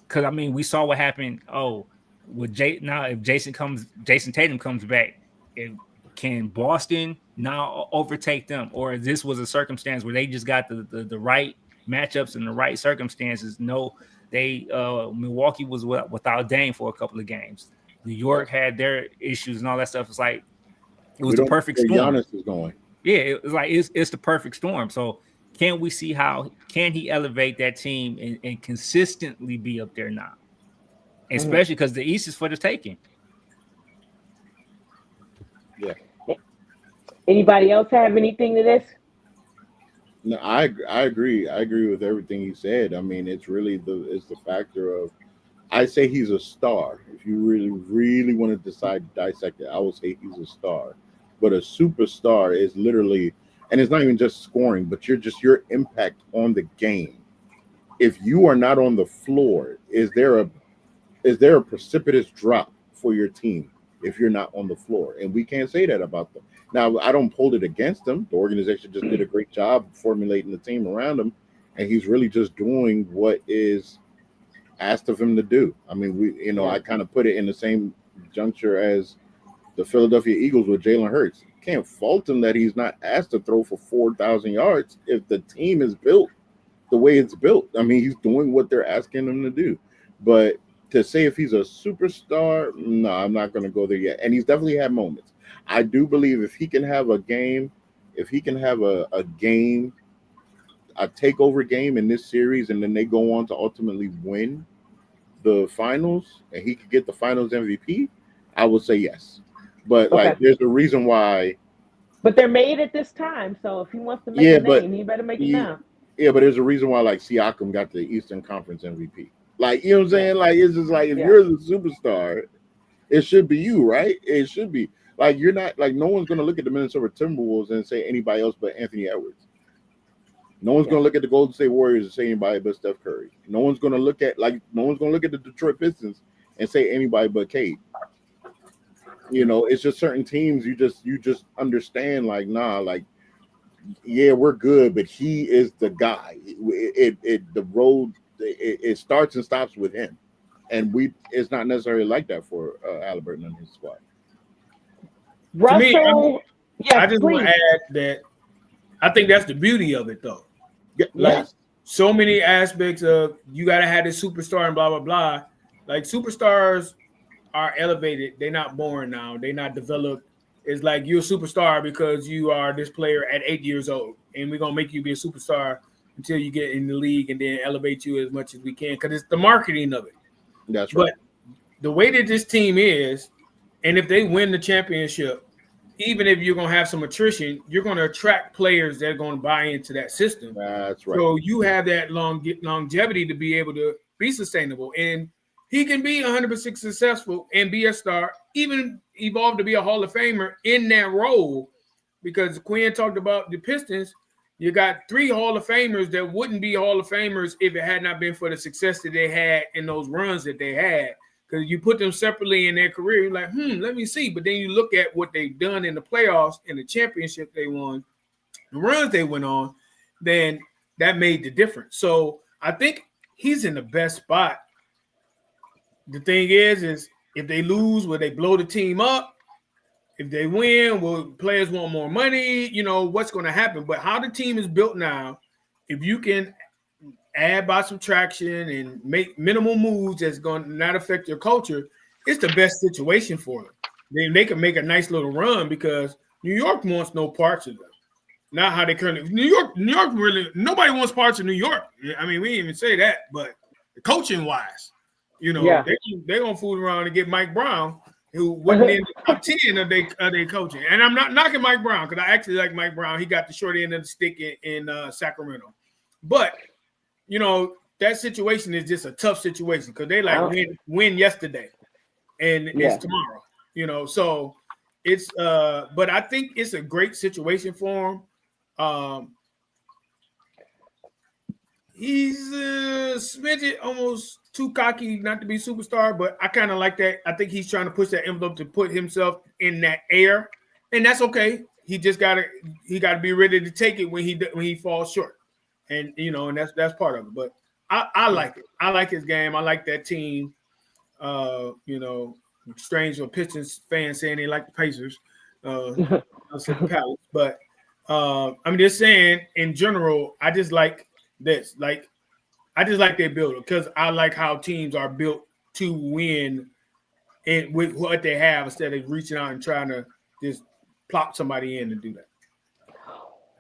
Because I mean, we saw what happened. Oh, with now, if Jason Tatum comes back, can Boston now overtake them, or this was a circumstance where they just got the right matchups and the right circumstances? No, Milwaukee was without Dame for a couple of games. New York had their issues and all that stuff. It's like it was the perfect storm. Giannis is going. Yeah, it was like it's the perfect storm. So can we see how can he elevate that team and consistently be up there now? Especially because the East is for the taking. Yeah. Anybody else have anything to this? No, I agree. I agree with everything he said. I mean, it's the factor of, I say he's a star. If you really want to dissect it, I would say he's a star. But a superstar is literally, and it's not even just scoring, but your impact on the game. If you are not on the floor, is there a precipitous drop for your team if you're not on the floor? And we can't say that about them. Now, I don't hold it against them. The organization just did a great job formulating the team around him, and he's really just doing what is asked of him to do. I mean, I kind of put it in the same juncture as the Philadelphia Eagles with Jalen Hurts. Can't fault him that he's not asked to throw for 4,000 yards if the team is built the way it's built. I mean, he's doing what they're asking him to do. But to say if he's a superstar, no, I'm not going to go there yet. And he's definitely had moments. I do believe if he can have a game, a takeover game in this series, and then they go on to ultimately win the finals, and he could get the finals MVP, I would say yes. But there's a reason why. But they're made at this time, so if he wants to make a name, he better make it now. Yeah, but there's a reason why Siakam got the Eastern Conference MVP. Like, you know what I'm saying? Like, it's just like, if you're the superstar, it should be you, right? It should be. Like, you're not, like, no one's going to look at the Minnesota Timberwolves and say anybody else but Anthony Edwards. No one's going to look at the Golden State Warriors and say anybody but Steph Curry. No one's going to look at the Detroit Pistons and say anybody but Cade. It's just certain teams you just understand, like, nah, like, yeah, we're good, but he is the guy. It starts and stops with him. And it's not necessarily like that for Halliburton and his squad. Russell, I just want to add that I think that's the beauty of it, though. Like, so many aspects of you got to have this superstar and blah, blah, blah. Like, superstars are elevated. They're not born now. They're not developed. It's like you're a superstar because you are this player at 8 years old, and we're going to make you be a superstar until you get in the league and then elevate you as much as we can, because it's the marketing of it. That's right. But the way that this team is, and if they win the championship, even if you're going to have some attrition, you're going to attract players that are going to buy into that system. That's right. So you have that longevity to be able to be sustainable. And he can be 100% successful and be a star, even evolve to be a Hall of Famer in that role. Because Quinn talked about the Pistons. You got 3 Hall of Famers that wouldn't be Hall of Famers if it had not been for the success that they had in those runs that they had. Because you put them separately in their career, you're like, let me see. But then you look at what they've done in the playoffs and the championship they won, the runs they went on, then that made the difference. So I think he's in the best spot. The thing is if they lose, will they blow the team up? If they win, will players want more money? What's going to happen? But how the team is built now, if you can add by subtraction and make minimal moves that's going to not affect your culture, it's the best situation for them. Then they can make a nice little run because New York wants no parts of them. Not how they currently New York really, nobody wants parts of New York. I mean, we didn't even say that, but coaching wise, they're gonna fool around and get Mike Brown, who wasn't in the top 10 of their coaching. And I'm not knocking Mike Brown because I actually like Mike Brown. He got the short end of the stick in Sacramento. But that situation is just a tough situation because they win yesterday and it's tomorrow. So it's but I think it's a great situation for him. He's smidget almost too cocky not to be superstar, but I kind of like that. I think he's trying to push that envelope to put himself in that air, and that's okay. He just gotta be ready to take it when he falls short, and and that's part of it. But I like it. I like his game. I like that team. Strange for Pistons fans saying they like the Pacers. I said the Palace, but I'm just saying in general, I just like this. Like, I just like their build because I like how teams are built to win and with what they have instead of reaching out and trying to just plop somebody in and do that.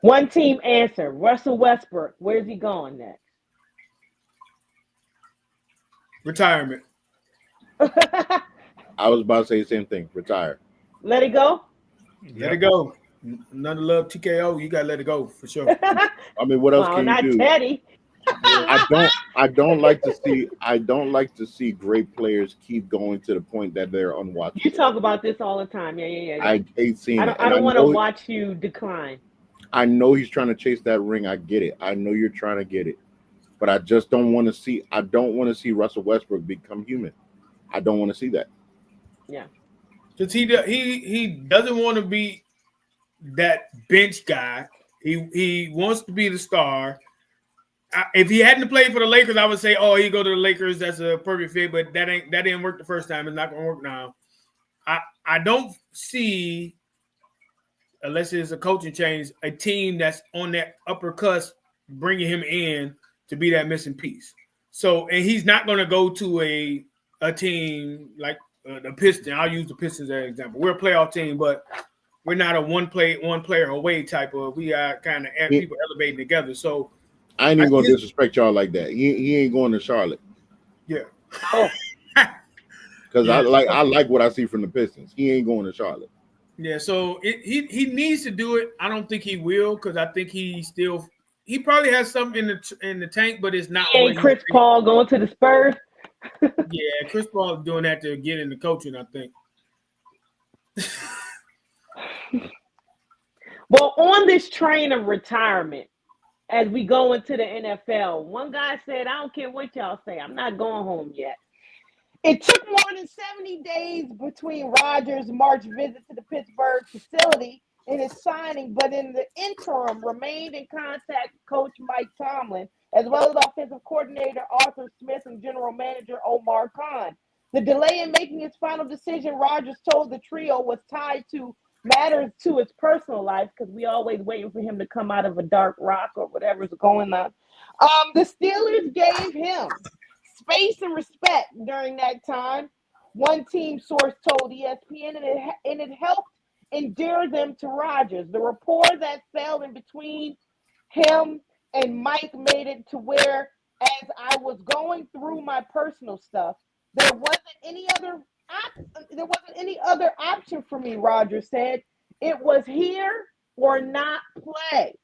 One team answer: Russell Westbrook. Where's he going next? Retirement. I was about to say the same thing. Retire. Let it go. Let it go. None of love TKO. You gotta let it go for sure. I mean, what else can you do? Teddy. I don't like to see great players keep going to the point that they're unwatchable. You talk about this all the time. Yeah. I hate seeing it. I don't want to watch you decline. I know he's trying to chase that ring. I get it. I know you're trying to get it. But I just don't want to see Russell Westbrook become human. I don't want to see that. Yeah. Because he doesn't want to be that bench guy. He wants to be the star. If he hadn't played for the Lakers, I would say, oh, he go to the Lakers. That's a perfect fit. But that didn't work the first time. It's not going to work now. I don't see, unless it's a coaching change, a team that's on that upper cusp bringing him in to be that missing piece. So, and he's not going to go to a team like the Pistons. I'll use the Pistons as an example. We're a playoff team, but we're not a one player away type of. We are kind of people elevating together. So I ain't even going to disrespect y'all like that. He ain't going to Charlotte. Yeah. Oh. Because I like what I see from the Pistons. He ain't going to Charlotte. Yeah, so he needs to do it. I don't think he will because I think he probably has something in the tank, but it's not. Ain't Chris Paul going to the Spurs? Yeah, Chris Paul is doing that to get into coaching, I think. Well, on this train of retirement, as we go into the NFL, one guy said, I don't care what y'all say, I'm not going home yet. It took more than 70 days between Rodgers' March visit to the Pittsburgh facility and his signing, but in the interim, remained in contact with Coach Mike Tomlin, as well as offensive coordinator Arthur Smith and general manager Omar Khan. The delay in making his final decision, Rodgers told the trio, was tied to matters to his personal life, because we always waiting for him to come out of a dark rock or whatever's going on. The Steelers gave him space and respect during that time, one team source told ESPN, and it helped endear them to Rodgers. The rapport that fell in between him and Mike made it to where, as I was going through my personal stuff, there wasn't any other option for me, Rodgers said. It was here or not play.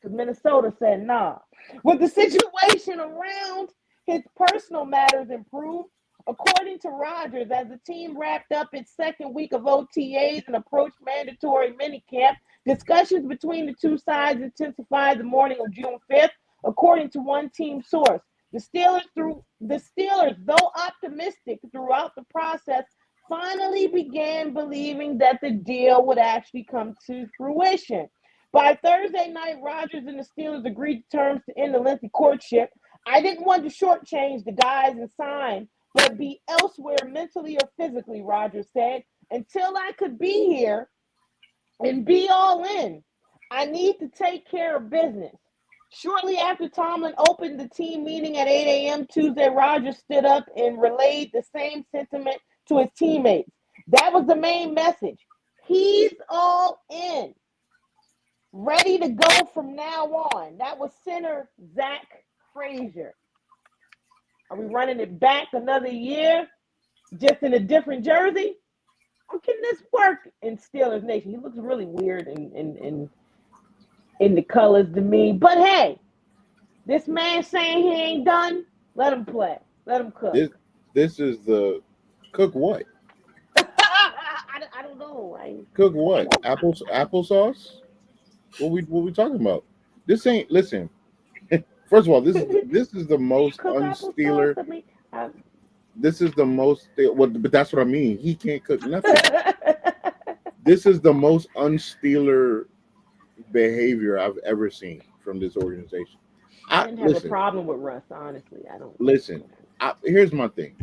Because Minnesota said nah. With the situation around his personal matters improved, according to Rodgers, as the team wrapped up its second week of OTAs and approached mandatory minicamp, discussions between the two sides intensified the morning of June 5th, according to one team source. The Steelers, though optimistic throughout the process, finally began believing that the deal would actually come to fruition. By Thursday night, Rodgers and the Steelers agreed to terms to end the lengthy courtship. I didn't want to shortchange the guys and sign, but be elsewhere mentally or physically, Rodgers said, until I could be here and be all in. I need to take care of business. Shortly after Tomlin opened the team meeting at 8 a.m. Tuesday, Rodgers stood up and relayed the same sentiment to his teammates. That was the main message. He's all in. Ready to go from now on. That was center Zach Frazier. Are we running it back another year, just in a different jersey? Or can this work in Steelers Nation? He looks really weird in the colors to me. But hey, this man saying he ain't done, let him play. Let him cook. This is the cook what? I don't know. Cook what? Applesauce? What we talking about? This ain't, listen. First of all, this is the most Cook applesauce. unstealer. I mean, This is the most. Well, but that's what I mean. He can't cook nothing. This is the most unstealer behavior I've ever seen from this organization. I didn't have a problem with Russ, honestly. I don't listen. Here's my thing.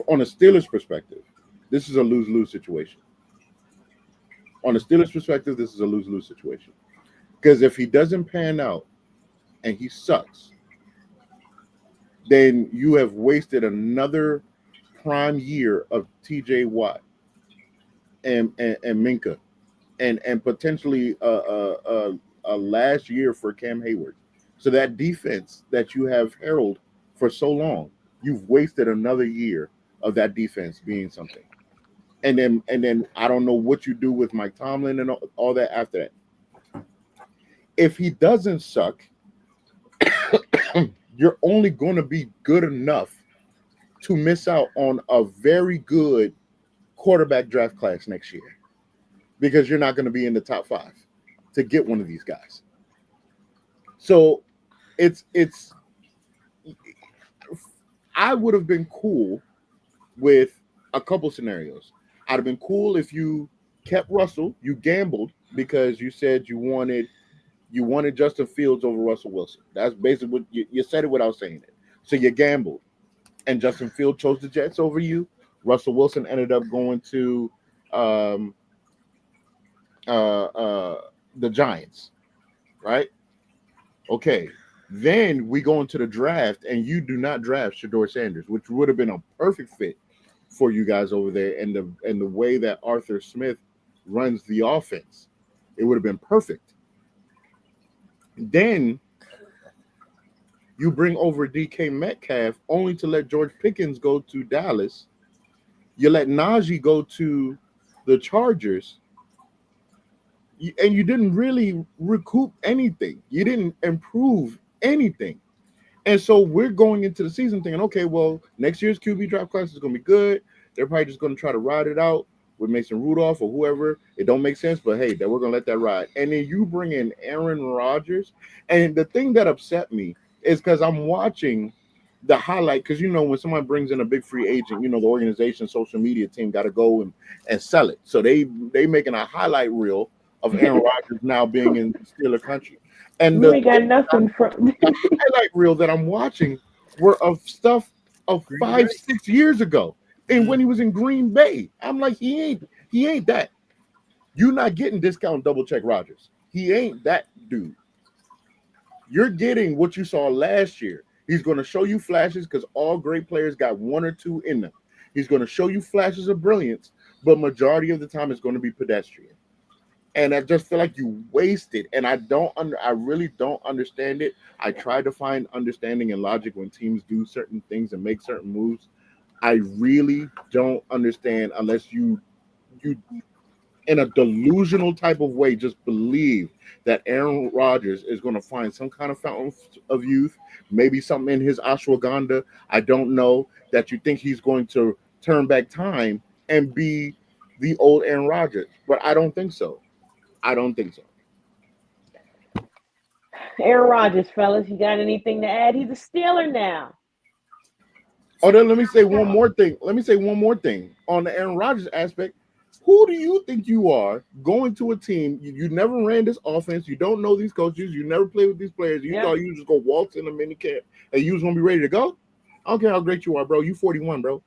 On a Steelers perspective, this is a lose-lose situation. On a Steelers perspective, this is a lose-lose situation. Because if he doesn't pan out and he sucks, then you have wasted another prime year of TJ Watt and Minka and potentially a last year for Cam Hayward. So that defense that you have heralded for so long, you've wasted another year of that defense being something. And then I don't know what you do with Mike Tomlin and all that after that. If he doesn't suck, you're only going to be good enough to miss out on a very good quarterback draft class next year because you're not going to be in the top 5 to get one of these guys. So it's I would have been cool with a couple scenarios. I'd have been cool if you kept Russell, you gambled because you said you wanted Justin Fields over Russell Wilson. That's basically what you said it without saying it. So you gambled, and Justin Fields chose the Jets over you. Russell Wilson ended up going to the Giants, right? Okay. Then we go into the draft, and you do not draft Shedeur Sanders, which would have been a perfect fit for you guys over there, and the way that Arthur Smith runs the offense, it would have been perfect. Then you bring over DK Metcalf only to let George Pickens go to Dallas. You let Najee go to the Chargers. And you didn't really recoup anything. You didn't improve anything. And so we're going into the season thinking, okay, well, next year's QB draft class is going to be good. They're probably just going to try to ride it out with Mason Rudolph or whoever. It don't make sense, but hey, we're going to let that ride. And then you bring in Aaron Rodgers. And the thing that upset me is because I'm watching the highlight, because, when someone brings in a big free agent, the organization, social media team got to go and sell it. So they making a highlight reel of Aaron Rodgers now being in Steeler country. And we got nothing from the highlight reel that I'm watching were of stuff of 5-6 years ago. And when he was in Green Bay, I'm like, he ain't that. You're not getting discount double check Rodgers. He ain't that dude. You're getting what you saw last year. He's going to show you flashes because all great players got 1 or 2 in them. He's going to show you flashes of brilliance, but majority of the time it's going to be pedestrian. And I just feel like you wasted. And I really don't understand it. I try to find understanding and logic when teams do certain things and make certain moves. I really don't understand unless you in a delusional type of way just believe that Aaron Rodgers is going to find some kind of fountain of youth, maybe something in his ashwagandha. I don't know, that you think he's going to turn back time and be the old Aaron Rodgers. But I don't think so. Aaron Rodgers, fellas, you got anything to add? He's a Steeler now. Oh, then let me say one more thing. On the Aaron Rodgers aspect. Who do you think you are going to a team? You never ran this offense. You don't know these coaches. You never played with these players. You thought you just go waltz in a mini camp and you was going to be ready to go? I don't care how great you are, bro. You 41, bro.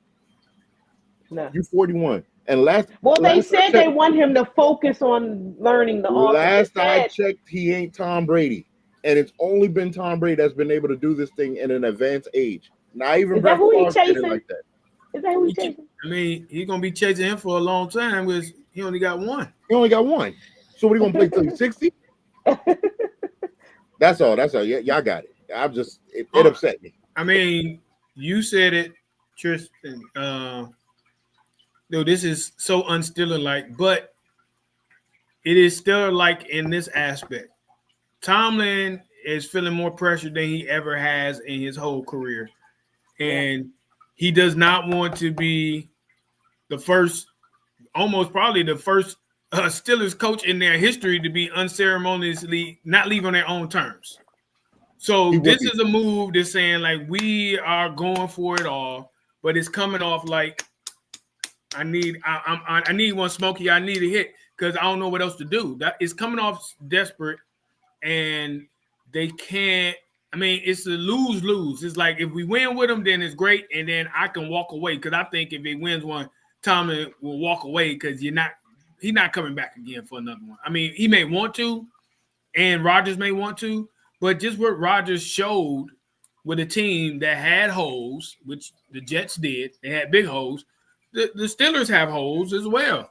No. You 41. And they said they want him to focus on learning the offense. Last I checked, he ain't Tom Brady. And it's only been Tom Brady that's been able to do this thing at an advanced age. Not even Is that who he's chasing? Like that. Is that who he's chasing? I mean, he's going to be chasing him for a long time because he only got one. So what, he going to play till he's 60? That's all. Y'all got it. It upset me. I mean, you said it, Tristan. This is so unstealer-like, but it is still like in this aspect. Tomlin is feeling more pressure than he ever has in his whole career. And he does not want to be the first, almost probably the first Steelers coach in their history to be unceremoniously not leave on their own terms. So this is a move that's saying like we are going for it all, but it's coming off like I need one Smokey. I need a hit because I don't know what else to do. That is coming off desperate, and they can't. I mean, it's a lose-lose. It's like if we win with him, then it's great, and then I can walk away because I think if he wins one, Tomlin will walk away because he's not coming back again for another one. I mean, he may want to, and Rodgers may want to, but just what Rodgers showed with a team that had holes, which the Jets did, they had big holes. The Steelers have holes as well.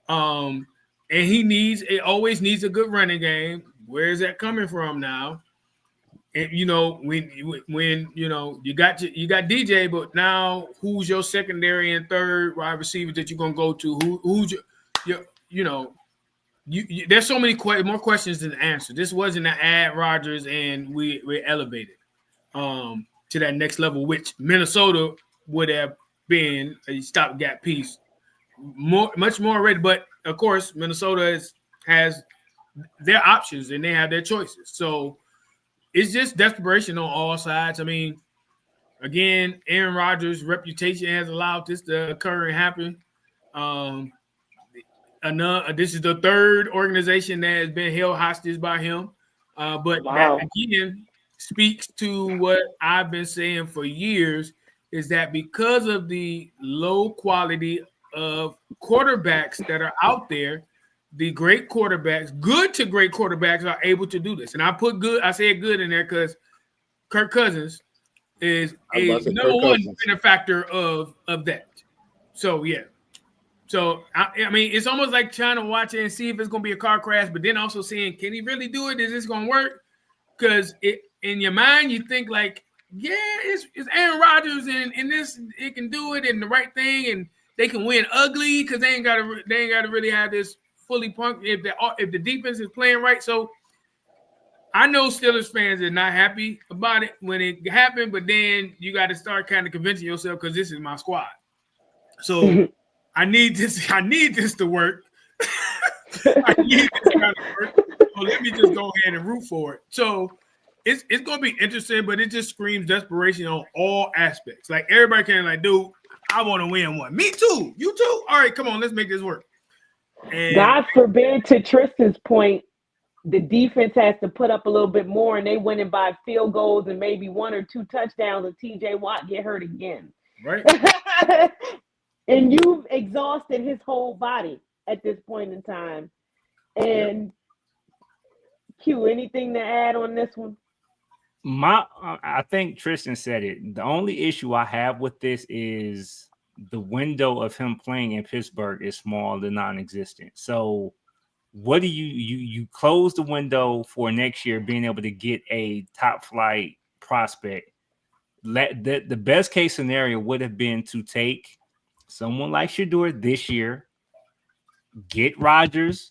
And he always needs a good running game. Where is that coming from now? And when you got DJ, but now who's your secondary and third wide receivers that you're gonna go to? Who's there's so many more questions than answers. This wasn't an ad Rodgers and we elevated to that next level, which Minnesota would have been a stopgap piece, much more ready. But of course, Minnesota has their options and they have their choices. So it's just desperation on all sides. I mean, again, Aaron Rodgers' reputation has allowed this to occur and happen. This is the third organization that has been held hostage by him. But that again speaks to what I've been saying for years, is that because of the low quality of quarterbacks that are out there, the great quarterbacks, good to great quarterbacks, are able to do this. And I say good in there because Kirk Cousins is a number one benefactor of that. So, yeah. So, I mean, it's almost like trying to watch it and see if it's going to be a car crash, but then also seeing, can he really do it? Is this going to work? Because in your mind, you think like, yeah, it's Aaron Rodgers and this, it can do it and the right thing, and they can win ugly because they ain't got to really have this fully punk if the defense is playing right. So I know Steelers fans are not happy about it when it happened, but then you got to start kind of convincing yourself because this is my squad. So I need this to work. I need this kind of work. So let me just go ahead and root for it. So it's gonna be interesting, but it just screams desperation on all aspects. Like everybody can like, dude, I want to win one. Me too. You too. All right, come on, let's make this work. And God forbid, to Tristan's point, the defense has to put up a little bit more, and they win it by field goals and maybe 1 or 2 touchdowns, and T.J. Watt get hurt again. Right. And you've exhausted his whole body at this point in time. And Q, anything to add on this one? I think Tristan said it. The only issue I have with this is the window of him playing in Pittsburgh is small to non-existent. So what do you close the window for next year being able to get a top flight prospect? The best case scenario would have been to take someone like Shedeur this year, get Rodgers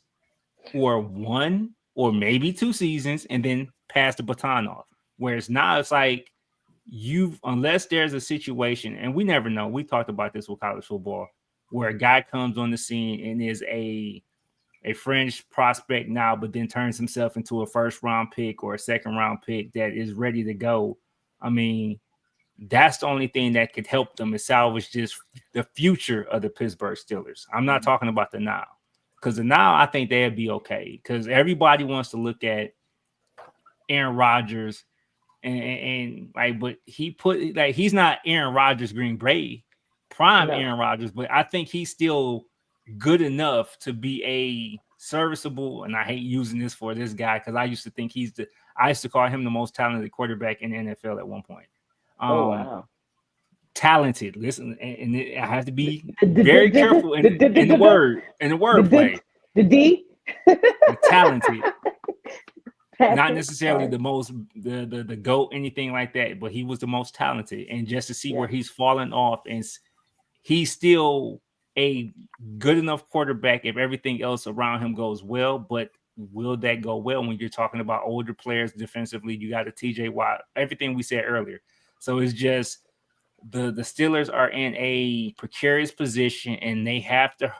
for 1 or maybe 2 seasons, and then pass the baton off. Whereas now it's like unless there's a situation, and we never know. We talked about this with college football, where a guy comes on the scene and is a fringe prospect now, but then turns himself into a first-round pick or a second-round pick that is ready to go. I mean, that's the only thing that could help them is salvage just the future of the Pittsburgh Steelers. I'm not talking about the now, because the now I think they'd be okay, because everybody wants to look at Aaron Rodgers and like, but he's not Aaron Rodgers, Green Bay, prime Aaron Rodgers, but I think he's still good enough to be a serviceable, and I hate using this for this guy because I used to think I used to call him the most talented quarterback in the NFL at one point. Wow. Talented. Listen, and I have to be very careful in the wordplay. The D. Talented. Not necessarily the most the GOAT, anything like that, but he was the most talented. And just to see where he's fallen off, and he's still a good enough quarterback if everything else around him goes well. But will that go well when you're talking about older players defensively? You got a TJ Watt, everything we said earlier. So it's just the Steelers are in a precarious position, and they have to.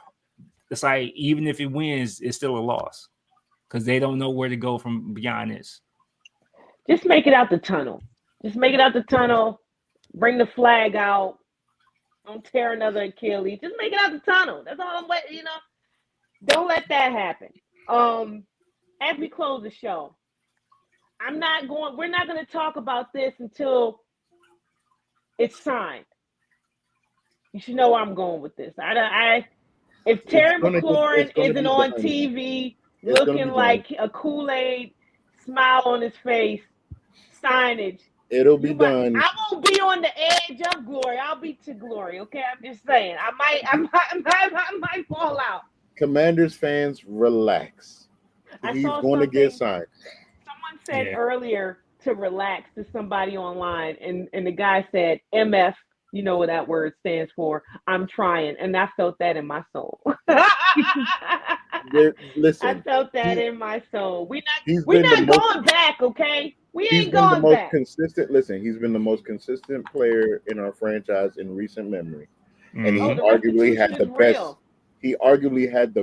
It's like even if it wins, it's still a loss because they don't know where to go from beyond this. Just make it out the tunnel. Just make it out the tunnel. Bring the flag out. Don't tear another Achilles. Just make it out the tunnel. That's all I'm waiting. Don't let that happen. As we close the show, we're not going to talk about this until it's signed. You should know where I'm going with this. If Terry McLaurin isn't on TV looking like a Kool-Aid smile on his face, signage, it'll be done. I won't be on the edge of glory. I'll be to glory. Okay, I'm just saying. I might fall out. Commanders fans, relax. He's going to get signed. Someone said earlier to relax to somebody online, and the guy said, MF, you know what that word stands for. I'm trying. And I felt that in my soul. Listen. I felt that in my soul. We're not going back, okay? We ain't going back. Listen, he's been the most consistent player in our franchise in recent memory. And he arguably had the best. He arguably had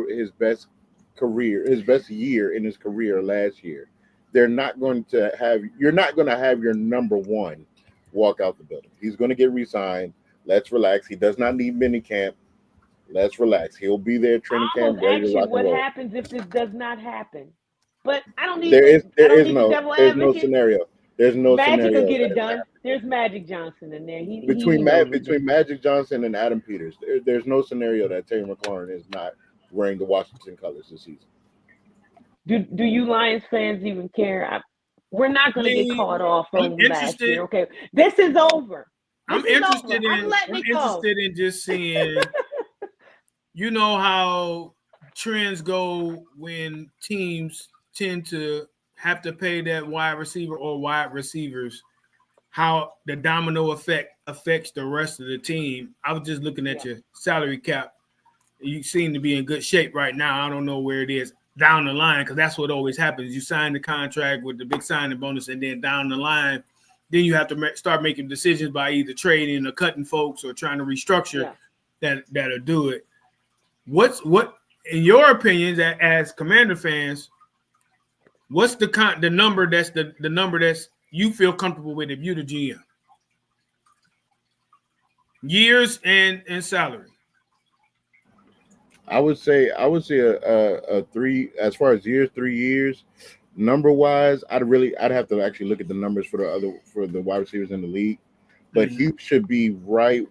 his best year in his career last year. You're not going to have your number one walk out the building. He's going to get re-signed. Let's relax. He does not need mini camp. Let's relax. He'll be there training camp. What happens if this does not happen? But I don't need. There is no scenario. There's no Magic scenario. will get it done. There's Magic Johnson in there. Between Magic Johnson and Adam Peters, there's no scenario that Terry McLaurin is not wearing the Washington colors this season. Do you Lions fans even care? We're not going to get caught off on last year. Okay, this is over. I'm interested in just seeing. You know how trends go when teams tend to have to pay that wide receiver or wide receivers, how the domino effect affects the rest of the team. I was just looking at your salary cap. You seem to be in good shape right now. I don't know where it is down the line, because that's what always happens. You sign the contract with the big signing bonus, and then down the line, then you have to start making decisions by either trading or cutting folks or trying to restructure that'll do it. What in your opinion, that as Commander fans, what's the number that's the number that's you feel comfortable with if you're the GM? Years and salary. I would say a 3 as far as years, 3 years. Number wise, I'd have to actually look at the numbers for the wide receivers in the league, but he should be right.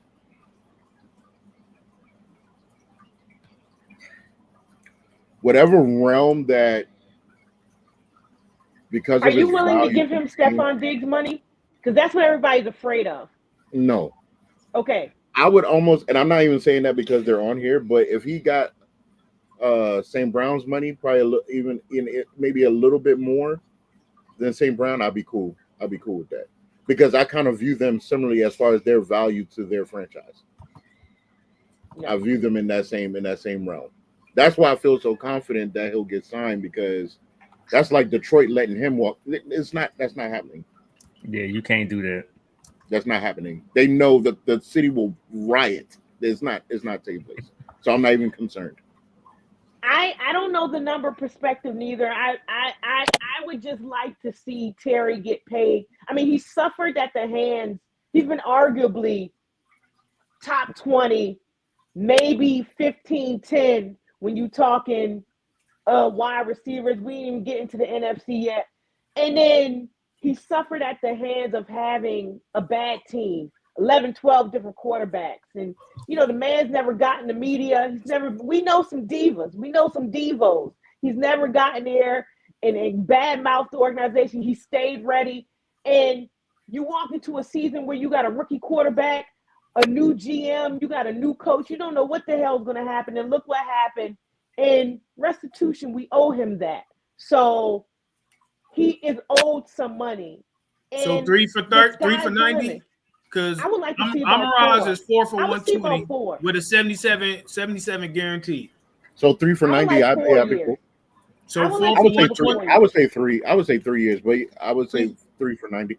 Whatever realm that, because are you willing to give him Stephon Diggs money? Because that's what everybody's afraid of. No. Okay. I would almost, and I'm not even saying that because they're on here, but if he got St. Brown's money, probably even maybe a little bit more than St. Brown, I'd be cool. I'd be cool with that, because I kind of view them similarly as far as their value to their franchise. Yeah. I view them in that same realm. That's why I feel so confident that he'll get signed, because that's like Detroit letting him walk. That's not happening. Yeah, you can't do that. That's not happening. They know that the city will riot. It's not taking place. So I'm not even concerned. I don't know the number perspective neither. I would just like to see Terry get paid. I mean, he suffered at the hands. He's been arguably top 20, maybe 15, 10 when you talking wide receivers. We didn't even get into the NFC yet. And then he suffered at the hands of having a bad team, 11, 12 different quarterbacks. And, the man's never gotten the media. We know some divas. We know some divos. He's never gotten there and bad-mouthed the organization. He stayed ready. And you walk into a season where you got a rookie quarterback, a new GM, you got a new coach. You don't know what the hell is going to happen. And look what happened. In restitution, we owe him that. So he is owed some money. And so 3 for 90? Because I would like to see Amaraj is 4 for 120 with a 77 guaranteed. So 3 for 90, I'd be cool. So I would say 3. I would say 3 years, but I would say 3 for 90.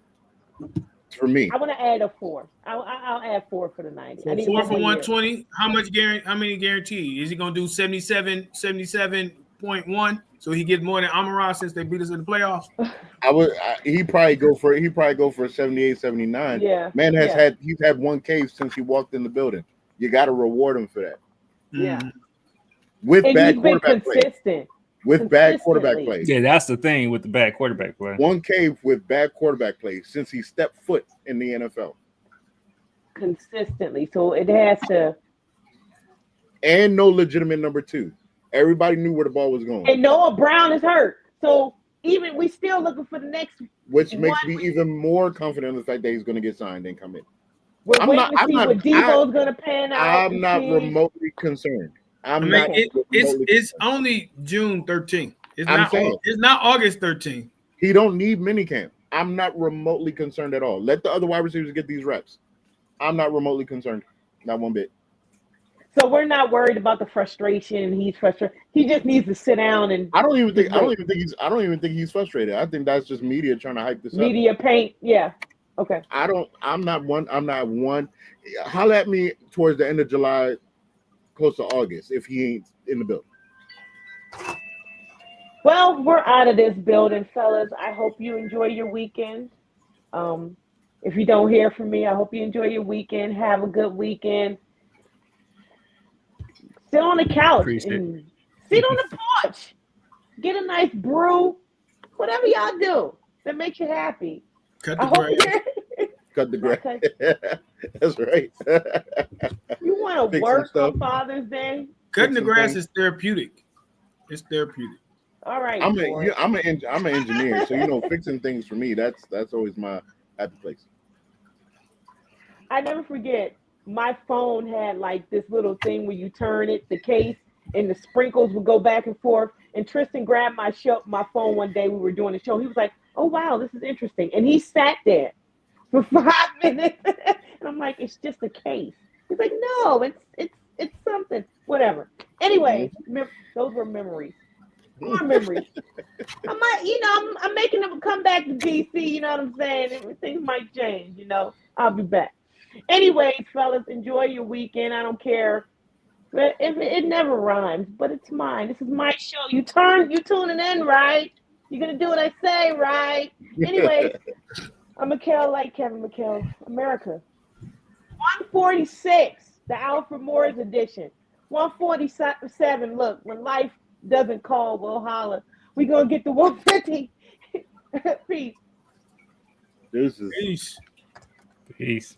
For me, I want to add a 4. I'll add 4 for the 90. So 4 for 120. How many guarantee? Is he going to do 77 1.1, so he gets more than Amon-Ra since they beat us in the playoffs. He probably go for a 78, 79. Yeah. Man he's had one cave since he walked in the building. You got to reward him for that. Yeah. With and bad he's been quarterback play. consistent. With bad quarterback play. Yeah, that's the thing with the bad quarterback play. One cave with bad quarterback play since he stepped foot in the NFL. Consistently. So it has to. And no legitimate number 2. Everybody knew where the ball was going. And Noah Brown is hurt. So even we still looking for the next. Which makes me even more confident in the fact that he's going to get signed and come in. We're waiting to see what Debo's going to pan out. I'm not remotely concerned. It's only June 13th. It's not August 13th. He don't need minicamp. I'm not remotely concerned at all. Let the other wide receivers get these reps. I'm not remotely concerned. Not one bit. So we're not worried about the frustration. He's frustrated. He just needs to sit down and. I don't even think he's frustrated. I think that's just media trying to hype this up. Media paint. Yeah. Okay. I'm not one. Holler at me towards the end of July, close to August, if he ain't in the building. Well, we're out of this building, fellas. I hope you enjoy your weekend. If you don't hear from me, I hope you enjoy your weekend. Have a good weekend. Sit on the couch and sit on the porch. Get a nice brew. Whatever y'all do that makes you happy. Cut the grass. Cut the grass. Okay. That's right. You want to work on Father's Day? Cutting the grass is therapeutic. It's therapeutic. All right. I'm an engineer, so fixing things for me. That's always my happy place. I never forget. My phone had like this little thing where you turn it, the case, and the sprinkles would go back and forth. And Tristan grabbed my phone one day. We were doing a show. He was like, "Oh wow, this is interesting." And he sat there for 5 minutes, and I'm like, "It's just a case." He's like, "No, it's something, whatever." Anyway, those were memories. More memories. I'm making them come back to DC. You know what I'm saying? Things might change. I'll be back. Anyways, fellas, enjoy your weekend. I don't care. It never rhymes, but it's mine. This is my show. You tuning in, right? You're gonna do what I say, right? Anyways, I'm McHale like Kevin McHale. America. 146, the Alfred Morris edition. 147. Look, when life doesn't call, we'll holler. We gonna get the 150. Peace. Deuces. Peace. Peace.